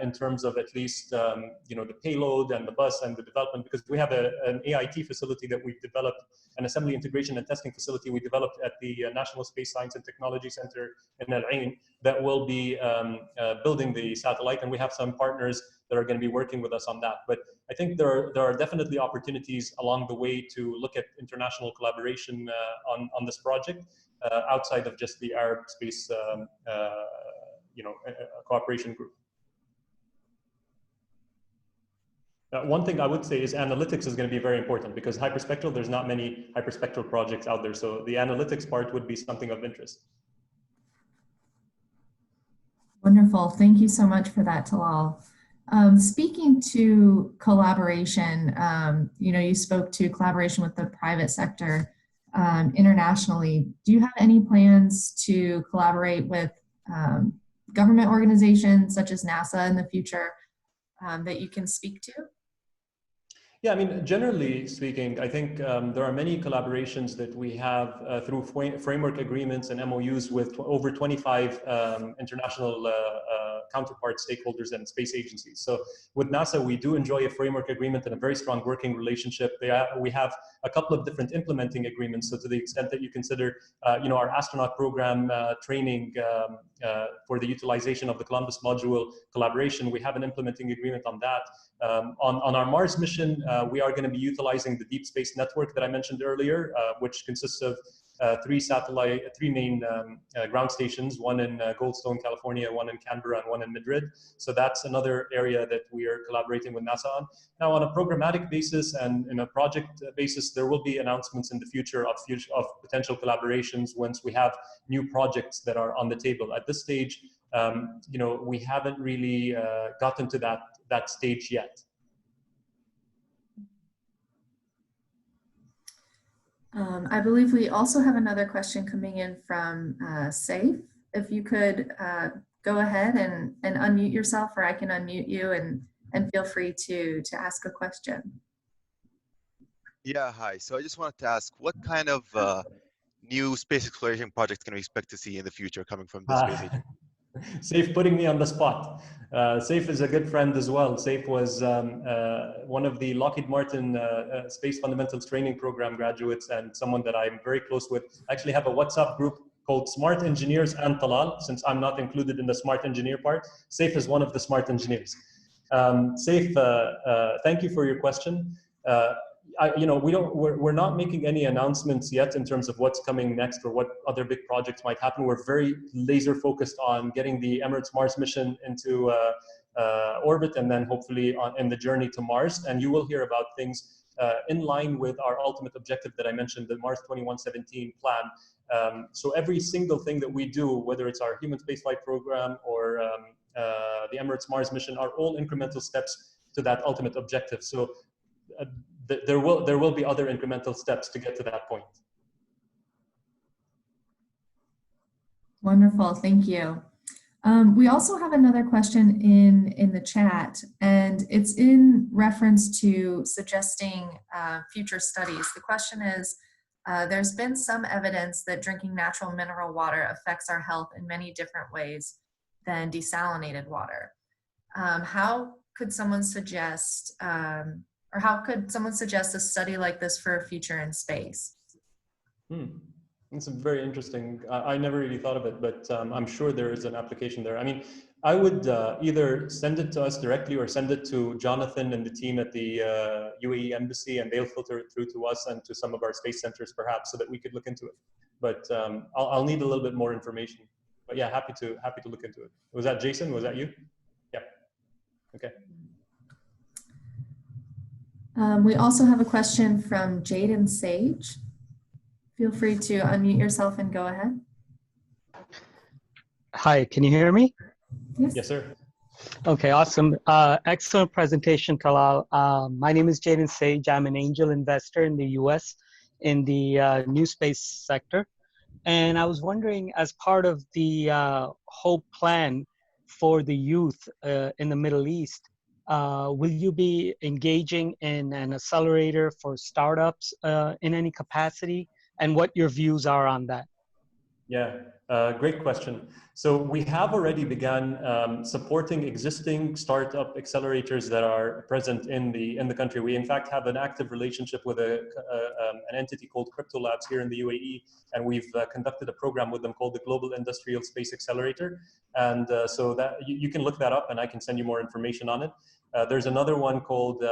in terms of at least the payload and the bus and the development, because we have an AIT facility that we've developed, an assembly integration and testing facility we developed at the National Space Science and Technology Center in Al Ain that will be building the satellite, and we have some partners that are going to be working with us on that. But I think there are definitely opportunities along the way to look at international collaboration on this project outside of just the Arab Space Cooperation Group. One thing I would say is analytics is going to be very important, because hyperspectral, there's not many hyperspectral projects out there. So the analytics part would be something of interest. Wonderful. Thank you so much for that, Talal. Speaking to collaboration, you spoke to collaboration with the private sector internationally. Do you have any plans to collaborate with government organizations such as NASA in the future that you can speak to? Yeah, I mean, generally speaking, I think there are many collaborations that we have through framework agreements and MOUs with over 25 international counterpart stakeholders and space agencies. So with NASA, we do enjoy a framework agreement and a very strong working relationship. We have a couple of different implementing agreements. So to the extent that you consider, our astronaut program training for the utilization of the Columbus module collaboration, we have an implementing agreement on that. On our Mars mission, we are going to be utilizing the Deep Space Network that I mentioned earlier, which consists of three main ground stations, one in Goldstone, California, one in Canberra, and one in Madrid. So that's another area that we are collaborating with NASA on. Now, on a programmatic basis and in a project basis, there will be announcements in the future of potential collaborations once we have new projects that are on the table. At this stage, we haven't really gotten to that stage yet. I believe we also have another question coming in from Saif. If you could go ahead and unmute yourself, or I can unmute you, and feel free to ask a question. Yeah, hi. So I just wanted to ask, what kind of new space exploration projects can we expect to see in the future coming from the space agency? Saif putting me on the spot. Saif is a good friend as well. Saif was one of the Lockheed Martin Space Fundamentals Training Program graduates, and someone that I'm very close with. I actually have a WhatsApp group called Smart Engineers and Talal, since I'm not included in the smart engineer part. Saif is one of the smart engineers. Saif, thank you for your question. We're not making any announcements yet in terms of what's coming next or what other big projects might happen. We're very laser focused on getting the Emirates Mars mission into orbit, and then hopefully in the journey to Mars. And you will hear about things in line with our ultimate objective that I mentioned, the Mars 2117 plan. So every single thing that we do, whether it's our human spaceflight program or the Emirates Mars mission, are all incremental steps to that ultimate objective. So there will be other incremental steps to get to that point. Wonderful, thank you. We also have another question in the chat, and it's in reference to suggesting future studies. The question is, there's been some evidence that drinking natural mineral water affects our health in many different ways than desalinated water. How could someone suggest a study like this for a future in space? It's very interesting. I never really thought of it, but I'm sure there is an application there. I mean, I would either send it to us directly or send it to Jonathan and the team at the UAE Embassy, and they'll filter it through to us and to some of our space centers, perhaps, so that we could look into it. But I'll need a little bit more information. But yeah, happy to look into it. Was that Jason? Was that you? Yeah. Okay. We also have a question from Jaden Sage. Feel free to unmute yourself and go ahead. Hi, can you hear me? Yes. Yes, sir. Okay, awesome. Excellent presentation, Talal. My name is Jaden Sage. I'm an angel investor in the US in the new space sector. And I was wondering, as part of the HOPE plan for the youth in the Middle East, will you be engaging in an accelerator for startups in any capacity? And what your views are on that? Yeah, great question. So we have already begun supporting existing startup accelerators that are present in the country. We in fact have an active relationship with an entity called Crypto Labs here in the UAE, and we've conducted a program with them called the Global Industrial Space Accelerator. And so that you can look that up, and I can send you more information on it. There's another one called in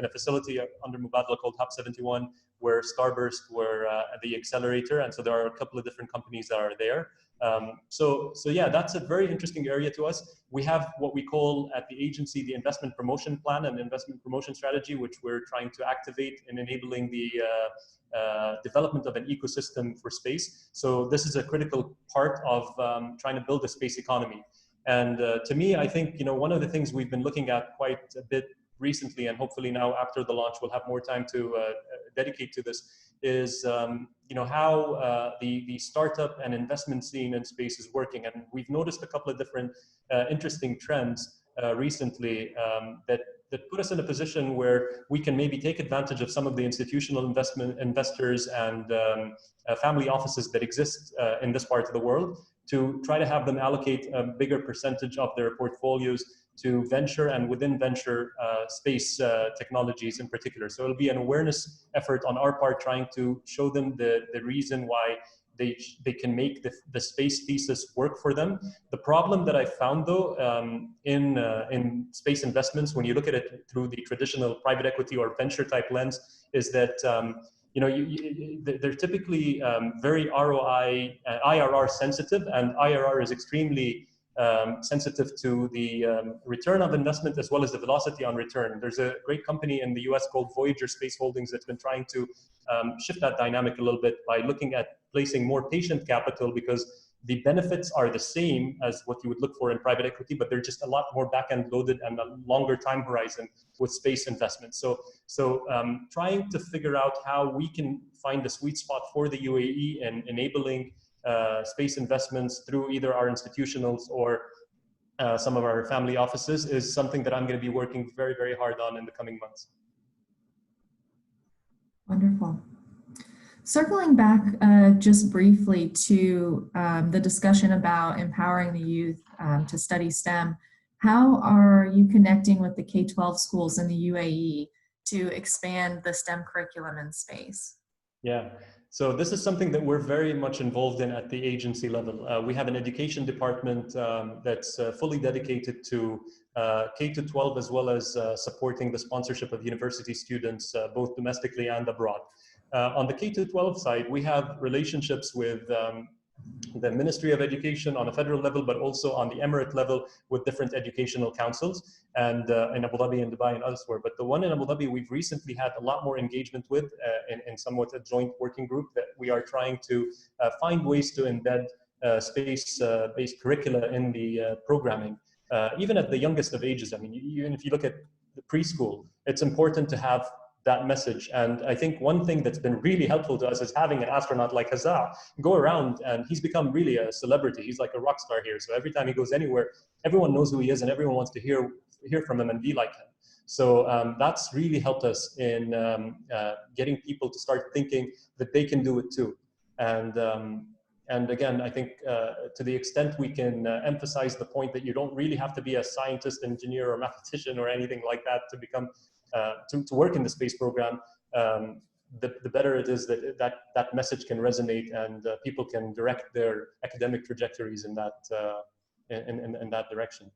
a facility under Mubadala called Hub 71, where Starburst were the accelerator, and so there are a couple of different companies that are there. So yeah, that's a very interesting area to us. We have what we call at the agency the investment promotion plan and investment promotion strategy, which we're trying to activate in enabling the development of an ecosystem for space. So this is a critical part of trying to build a space economy. And to me, I think, you know, one of the things we've been looking at quite a bit recently, and hopefully now after the launch we'll have more time to dedicate to this, is you know, how the startup and investment scene in space is working. And we've noticed a couple of different interesting trends recently that put us in a position where we can maybe take advantage of some of the institutional investors and family offices that exist in this part of the world, to try to have them allocate a bigger percentage of their portfolios to venture and within venture space technologies in particular. So it'll be an awareness effort on our part, trying to show them the reason why they can make the space thesis work for them. The problem that I found though in space investments, when you look at it through the traditional private equity or venture type lens, is that you know, they're typically very ROI, IRR sensitive, and IRR is extremely sensitive to the return of investment as well as the velocity on return. There's a great company in the US called Voyager Space Holdings that's been trying to shift that dynamic a little bit by looking at placing more patient capital, because the benefits are the same as what you would look for in private equity, but they're just a lot more back-end loaded and a longer time horizon with space investments. So trying to figure out how we can find the sweet spot for the UAE and enabling space investments through either our institutionals or some of our family offices is something that I'm going to be working very, very hard on in the coming months. Wonderful. Circling back just briefly to the discussion about empowering the youth to study STEM, how are you connecting with the K-12 schools in the UAE to expand the STEM curriculum in space? Yeah, so this is something that we're very much involved in at the agency level. We have an education department that's fully dedicated to K-12, as well as supporting the sponsorship of university students, both domestically and abroad. On the K-12 side, we have relationships with the Ministry of Education on a federal level, but also on the Emirate level with different educational councils, and in Abu Dhabi and Dubai and elsewhere. But the one in Abu Dhabi, we've recently had a lot more engagement with in somewhat a joint working group that we are trying to find ways to embed space-based curricula in the programming, even at the youngest of ages. I mean, even if you look at the preschool, it's important to have that message. And I think one thing that's been really helpful to us is having an astronaut like Hazza go around, and he's become really a celebrity. He's like a rock star here. So every time he goes anywhere, everyone knows who he is and everyone wants to hear from him and be like him. So that's really helped us in getting people to start thinking that they can do it too. And again, I think to the extent we can emphasize the point that you don't really have to be a scientist, engineer, or mathematician or anything like that to become to work in the space program. the better it is that message can resonate and people can direct their academic trajectories in that direction.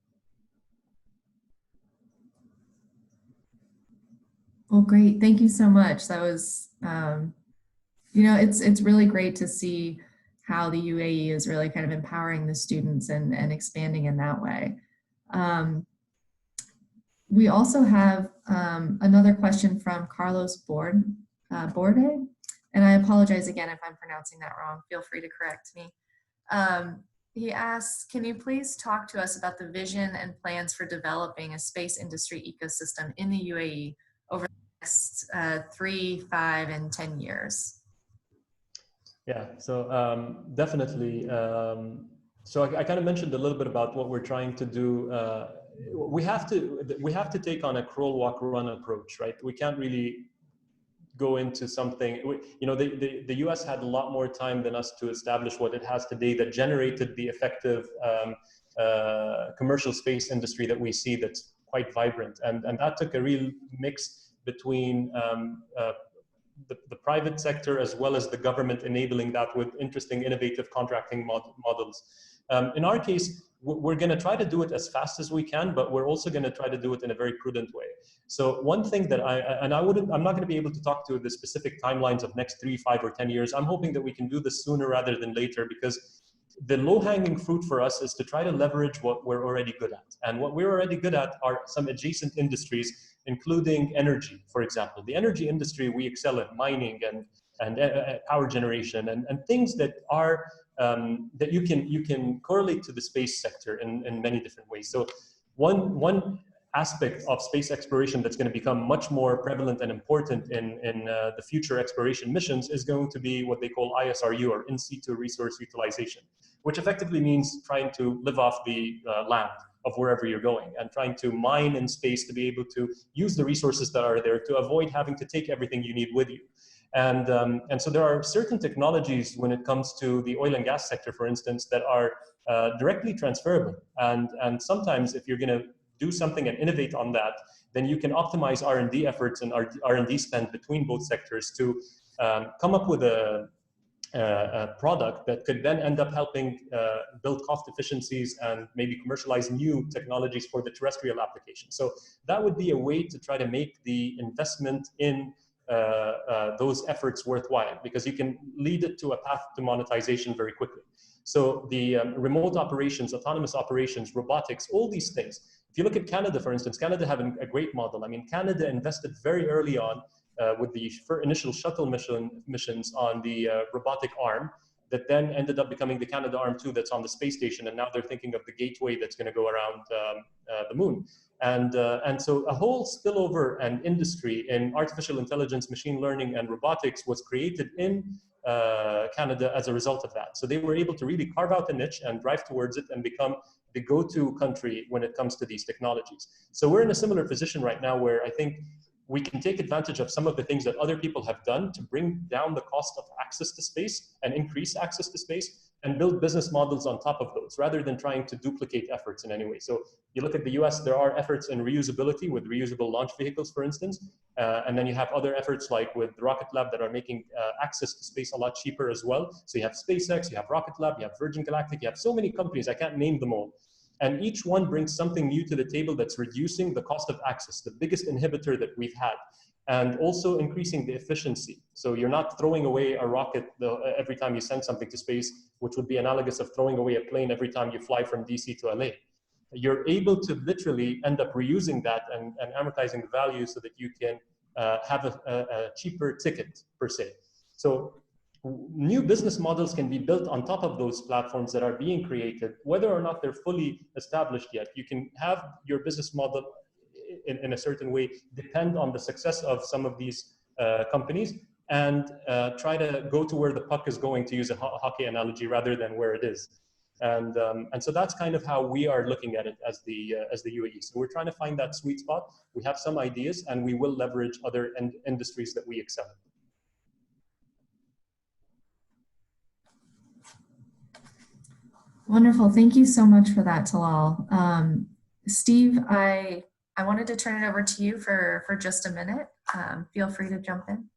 Well, great. Thank you so much. That was, you know, it's really great to see how the UAE is really kind of empowering the students and expanding in that way. We also have another question from Carlos Borde, and I apologize again if I'm pronouncing that wrong. Feel free to correct me. He asks, can you please talk to us about the vision and plans for developing a space industry ecosystem in the UAE over the next 3, 5, and 10 years? Yeah, so definitely. So I kind of mentioned a little bit about what we're trying to do. We have to take on a crawl, walk, run approach, right? We can't really go into something. You know, the US had a lot more time than us to establish what it has today that generated the effective commercial space industry that we see that's quite vibrant, and that took a real mix between the private sector as well as the government enabling that with interesting, innovative contracting models. In our case, we're going to try to do it as fast as we can, but we're also going to try to do it in a very prudent way. So one thing that I'm not going to be able to talk to the specific timelines of next 3, 5, or 10 years. I'm hoping that we can do this sooner rather than later, because the low-hanging fruit for us is to try to leverage what we're already good at. And what we're already good at are some adjacent industries, including energy, for example. The energy industry, we excel at mining and power generation and things that are that you can correlate to the space sector in many different ways. So one aspect of space exploration that's going to become much more prevalent and important in the future exploration missions is going to be what they call ISRU, or in situ resource utilization, which effectively means trying to live off the land of wherever you're going and trying to mine in space to be able to use the resources that are there to avoid having to take everything you need with you. And so there are certain technologies when it comes to the oil and gas sector, for instance, that are directly transferable. And sometimes if you're going to do something and innovate on that, then you can optimize R&D efforts and R&D spend between both sectors to come up with a product that could then end up helping build cost efficiencies and maybe commercialize new technologies for the terrestrial application. So that would be a way to try to make the investment in those efforts worthwhile, because you can lead it to a path to monetization very quickly. So the remote operations, autonomous operations, robotics, all these things. If you look at Canada, for instance, Canada having a great model. I mean, Canada invested very early on with the initial shuttle missions on the robotic arm that then ended up becoming the Canada Arm 2 that's on the space station. And now they're thinking of the gateway that's going to go around the moon. And so a whole spillover and industry in artificial intelligence, machine learning, and robotics was created in Canada as a result of that. So they were able to really carve out a niche and drive towards it and become the go-to country when it comes to these technologies. So we're in a similar position right now where I think we can take advantage of some of the things that other people have done to bring down the cost of access to space and increase access to space and build business models on top of those rather than trying to duplicate efforts in any way. So you look at the US, there are efforts in reusability with reusable launch vehicles, for instance. And then you have other efforts like with the Rocket Lab that are making access to space a lot cheaper as well. So you have SpaceX, you have Rocket Lab, you have Virgin Galactic, you have so many companies, I can't name them all. And each one brings something new to the table that's reducing the cost of access, the biggest inhibitor that we've had, and also increasing the efficiency. So you're not throwing away a rocket every time you send something to space, which would be analogous of throwing away a plane every time you fly from DC to LA. You're able to literally end up reusing that and amortizing the value so that you can have a cheaper ticket per se. So new business models can be built on top of those platforms that are being created, whether or not they're fully established yet. You can have your business model in a certain way depend on the success of some of these companies and try to go to where the puck is going, to use a hockey analogy, rather than where it is. And so that's kind of how we are looking at it as the UAE. So we're trying to find that sweet spot. We have some ideas and we will leverage other industries that we excel in. Wonderful. Thank you so much for that, Talal. Steve, I wanted to turn it over to you for just a minute. Feel free to jump in.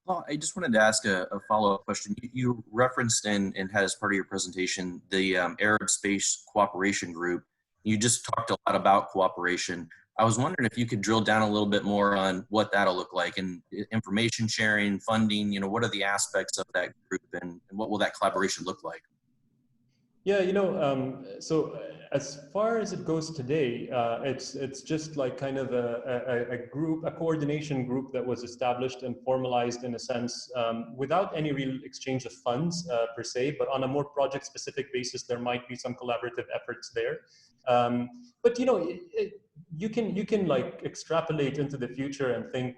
Well, I just wanted to ask a follow-up question. You referenced and had as part of your presentation the Arab Space Cooperation Group. You just talked a lot about cooperation. I was wondering if you could drill down a little bit more on what that'll look like, and information sharing, funding, what are the aspects of that group, and what will that collaboration look like? Yeah, so as far as it goes today, it's just like kind of a group, a coordination group that was established and formalized in a sense, without any real exchange of funds per se, but on a more project-specific basis, there might be some collaborative efforts there. But you can like extrapolate into the future and think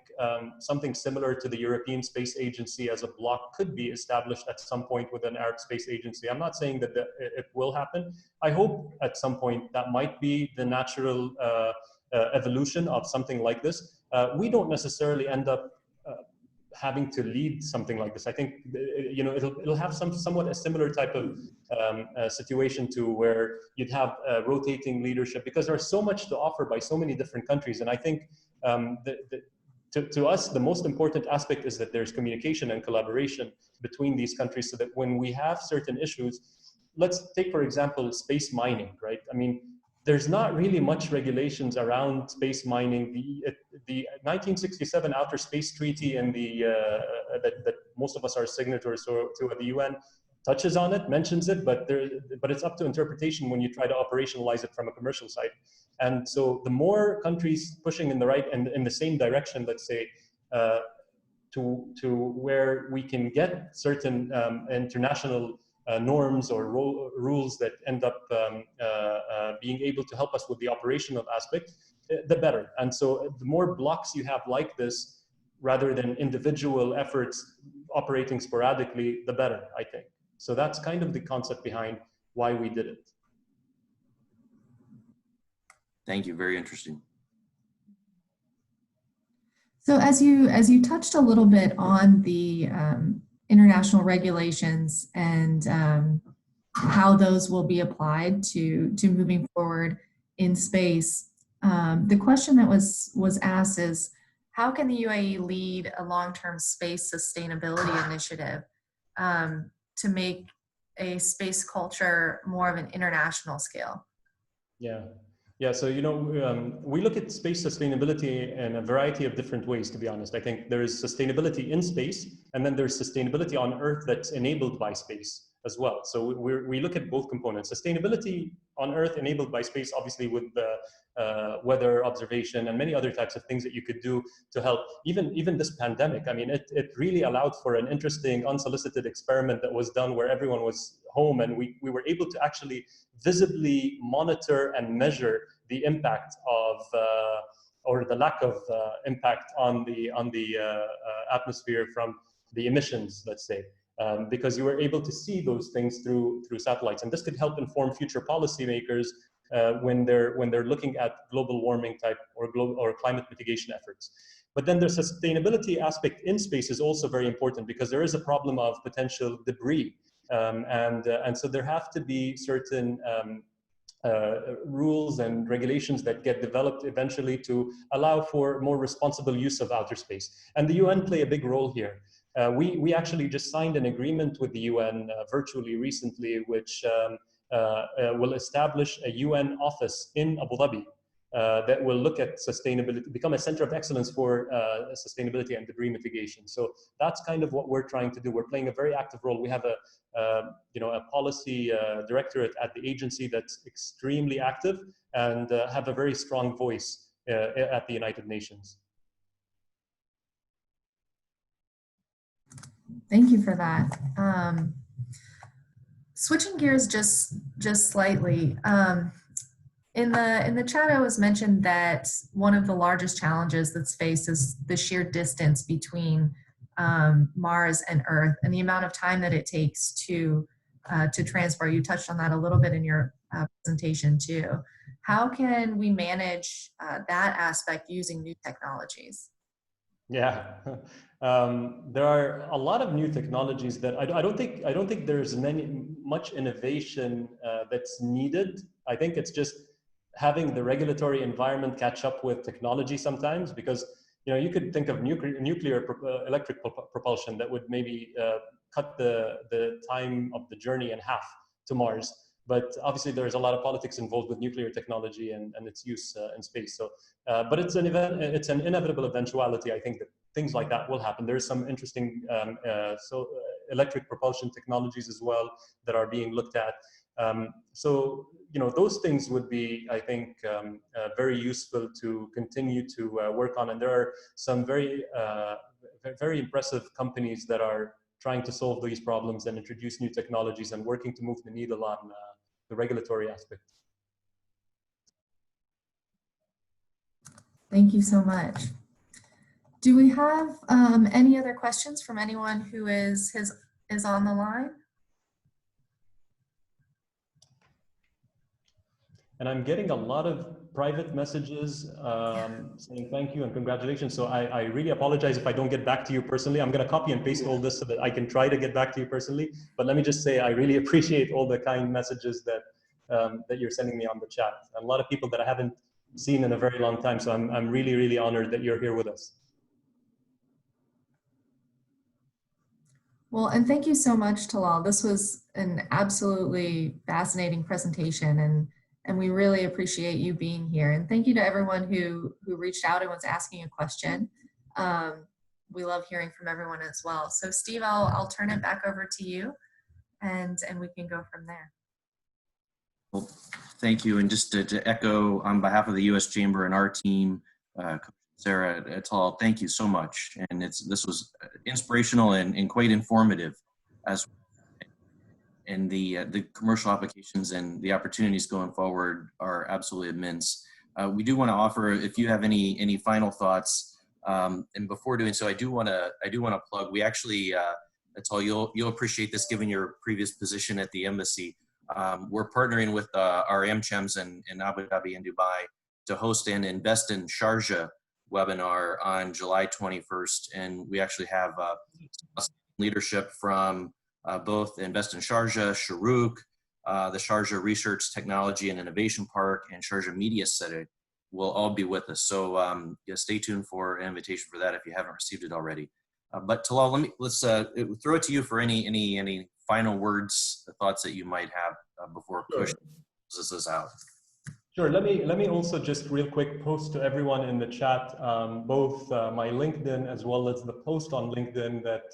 something similar to the European Space Agency as a block could be established at some point with an Arab Space Agency. I'm not saying that it will happen. I hope at some point that might be the natural evolution of something like this. We don't necessarily end up having to lead something like this. I think it'll have somewhat a similar type of situation to where you'd have rotating leadership, because there's so much to offer by so many different countries. And I think to us, the most important aspect is that there's communication and collaboration between these countries, so that when we have certain issues, let's take, for example, space mining, right? I mean, there's not really much regulations around space mining. The 1967 Outer Space Treaty and that most of us are signatories to at the UN touches on it, mentions it, but it's up to interpretation when you try to operationalize it from a commercial side. And so the more countries pushing in the right and in the same direction, let's say, to where we can get certain international norms or rules that end up being able to help us with the operational aspect, the better. And so the more blocks you have like this, rather than individual efforts operating sporadically, the better, I think. So that's kind of the concept behind why we did it. Thank you, very interesting. So as you touched a little bit on the international regulations and how those will be applied to moving forward in space, the question that was asked is, how can the UAE lead a long-term space sustainability initiative to make a space culture more of an international scale? Yeah, so we look at space sustainability in a variety of different ways, to be honest. I think there is sustainability in space, and then there's sustainability on Earth that's enabled by space as well. So we look at both components. Sustainability on Earth enabled by space, obviously with the weather observation and many other types of things that you could do to help. Even this pandemic, I mean, it really allowed for an interesting unsolicited experiment that was done where everyone was home, and we were able to actually visibly monitor and measure the impact of or the lack of impact on the atmosphere from the emissions, let's say, because you were able to see those things through satellites, and this could help inform future policymakers when they're looking at global warming type or climate mitigation efforts. But then the sustainability aspect in space is also very important, because there is a problem of potential debris. And so there have to be certain rules and regulations that get developed eventually to allow for more responsible use of outer space. And the UN play a big role here. We actually just signed an agreement with the UN virtually recently, which will establish a UN office in Abu Dhabi that will look at sustainability, become a center of excellence for sustainability and debris mitigation. So that's kind of what we're trying to do. We're playing a very active role. We have a policy directorate at the agency that's extremely active and have a very strong voice at the United Nations. Thank you for that. Switching gears just slightly. In the chat, it was mentioned that one of the largest challenges that's faced is the sheer distance between Mars and Earth, and the amount of time that it takes to transport. You touched on that a little bit in your presentation too. How can we manage that aspect using new technologies? Yeah, there are a lot of new technologies that I don't think there's much innovation that's needed. I think it's just having the regulatory environment catch up with technology sometimes, because you could think of nuclear electric propulsion that would maybe cut the time of the journey in half to Mars. But obviously, there's a lot of politics involved with nuclear technology and its use in space. So, but it's an inevitable eventuality. I think that things like that will happen. There's some interesting electric propulsion technologies as well that are being looked at. So, those things would be, I think, very useful to continue to work on. And there are some very impressive companies that are trying to solve these problems and introduce new technologies and working to move the needle on the regulatory aspect. Thank you so much. Do we have any other questions from anyone who is on the line? And I'm getting a lot of private messages saying thank you and congratulations. So I really apologize if I don't get back to you personally. I'm going to copy and paste all this so that I can try to get back to you personally. But let me just say, I really appreciate all the kind messages that that you're sending me on the chat. A lot of people that I haven't seen in a very long time. So I'm really, really honored that you're here with us. Well, and thank you so much, Talal. This was an absolutely fascinating presentation, and we really appreciate you being here. And thank you to everyone who reached out and was asking a question. We love hearing from everyone as well. So Steve, I'll turn it back over to you, and we can go from there. Well, thank you. And just to echo on behalf of the U.S. Chamber and our team, Sarah, Talal, thank you so much. And this was inspirational and quite informative as well. And the commercial applications and the opportunities going forward are absolutely immense. We do want to offer, if you have any final thoughts, and before doing so, I do want to plug. We actually, Talal, you'll appreciate this given your previous position at the embassy. We're partnering with our AmChams in Abu Dhabi and Dubai to host an Invest in Sharjah webinar on July 21st, and we actually have leadership from both Invest in Sharjah, Shuruk, the Sharjah Research, Technology and Innovation Park, and Sharjah Media Center will all be with us. So yeah, stay tuned for an invitation for that if you haven't received it already. But Talal, let's throw it to you for any final words, thoughts that you might have before Kush closes this out. Sure. Let me also just real quick post to everyone in the chat both my LinkedIn as well as the post on LinkedIn that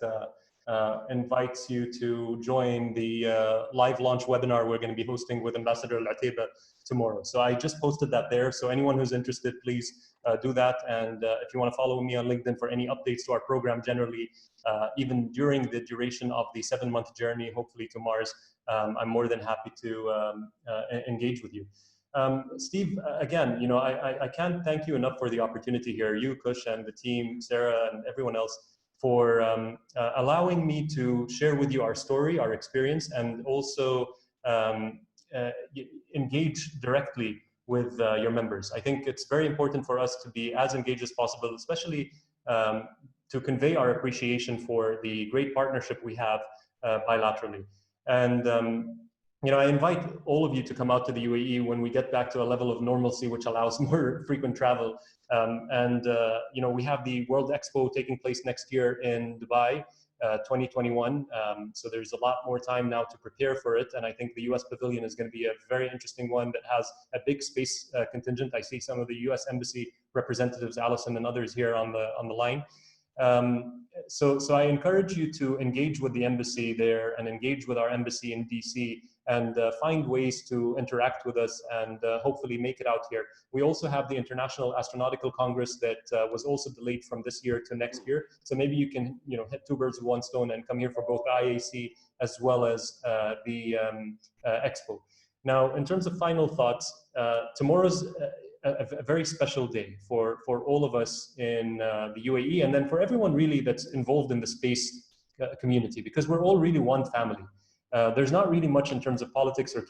invites you to join the live launch webinar we're going to be hosting with Ambassador Al-Ateba tomorrow. So I just posted that there. So anyone who's interested, please do that. And if you want to follow me on LinkedIn for any updates to our program generally, even during the duration of the 7-month journey, hopefully to Mars, I'm more than happy to engage with you. Steve, again, I can't thank you enough for the opportunity here, you, Kush, and the team, Sarah, and everyone else, for allowing me to share with you our story, our experience, and also engage directly with your members. I think it's very important for us to be as engaged as possible, especially to convey our appreciation for the great partnership we have bilaterally. And I invite all of you to come out to the UAE when we get back to a level of normalcy, which allows more frequent travel. We have the World Expo taking place next year in Dubai, 2021. So there's a lot more time now to prepare for it. And I think the US Pavilion is going to be a very interesting one that has a big space contingent. I see some of the US Embassy representatives, Allison and others here on the line. So I encourage you to engage with the embassy there and engage with our embassy in DC and find ways to interact with us and hopefully make it out here. We also have the International Astronautical Congress that was also delayed from this year to next year. So maybe you can hit 2 birds with 1 stone and come here for both IAC as well as the Expo. Now, in terms of final thoughts, tomorrow's a very special day for all of us in the UAE, and then for everyone really that's involved in the space community, because we're all really one family. There's not really much in terms of politics or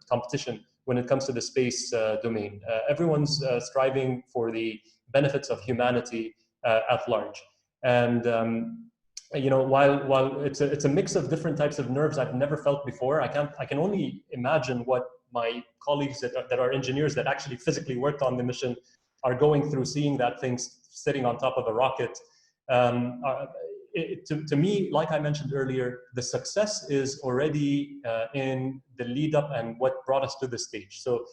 competition when it comes to the space domain. Everyone's striving for the benefits of humanity at large. And while it's a mix of different types of nerves I've never felt before, I can only imagine what my colleagues that are engineers that actually physically worked on the mission are going through seeing that thing sitting on top of a rocket. To me, like I mentioned earlier, the success is already in the lead up and what brought us to this stage. So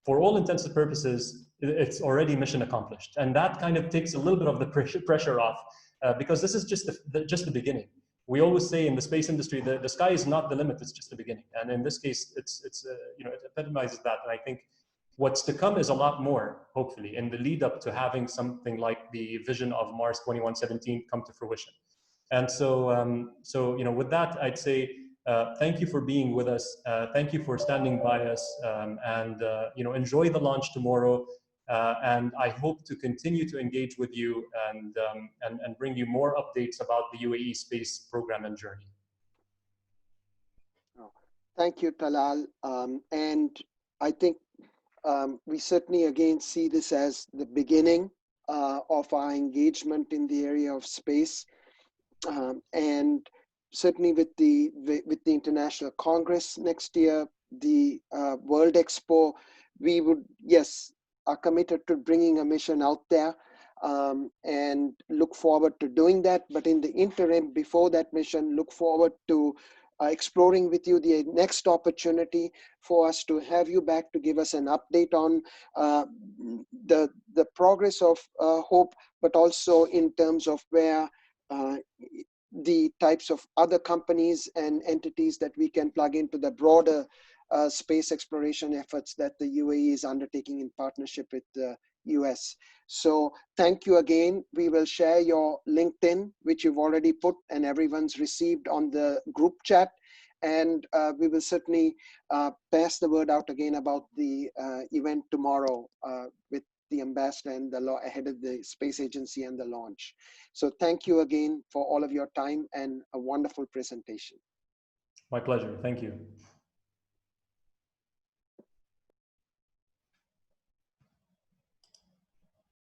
for all intents and purposes, it's already mission accomplished. And that kind of takes a little bit of the pressure off because this is just the beginning. We always say in the space industry, the sky is not the limit, it's just the beginning. And in this case, it epitomizes that. And I think what's to come is a lot more, hopefully, in the lead up to having something like the vision of Mars 2117 come to fruition. And so, with that, I'd say thank you for being with us. Thank you for standing by us, and enjoy the launch tomorrow. And I hope to continue to engage with you and bring you more updates about the UAE space program and journey. Thank you, Talal. And I think we certainly again see this as the beginning of our engagement in the area of space. And certainly with the International Congress next year, the World Expo, we would, yes, are committed to bringing a mission out there and look forward to doing that. But in the interim, before that mission, look forward to exploring with you the next opportunity for us to have you back to give us an update on the progress of HOPE, but also in terms of where the types of other companies and entities that we can plug into the broader space exploration efforts that the UAE is undertaking in partnership with the US. So thank you again. We will share your LinkedIn, which you've already put and everyone's received on the group chat. And we will certainly pass the word out again about the event tomorrow with the ambassador and the head of the space agency and the launch. So thank you again for all of your time and a wonderful presentation. My pleasure. Thank you.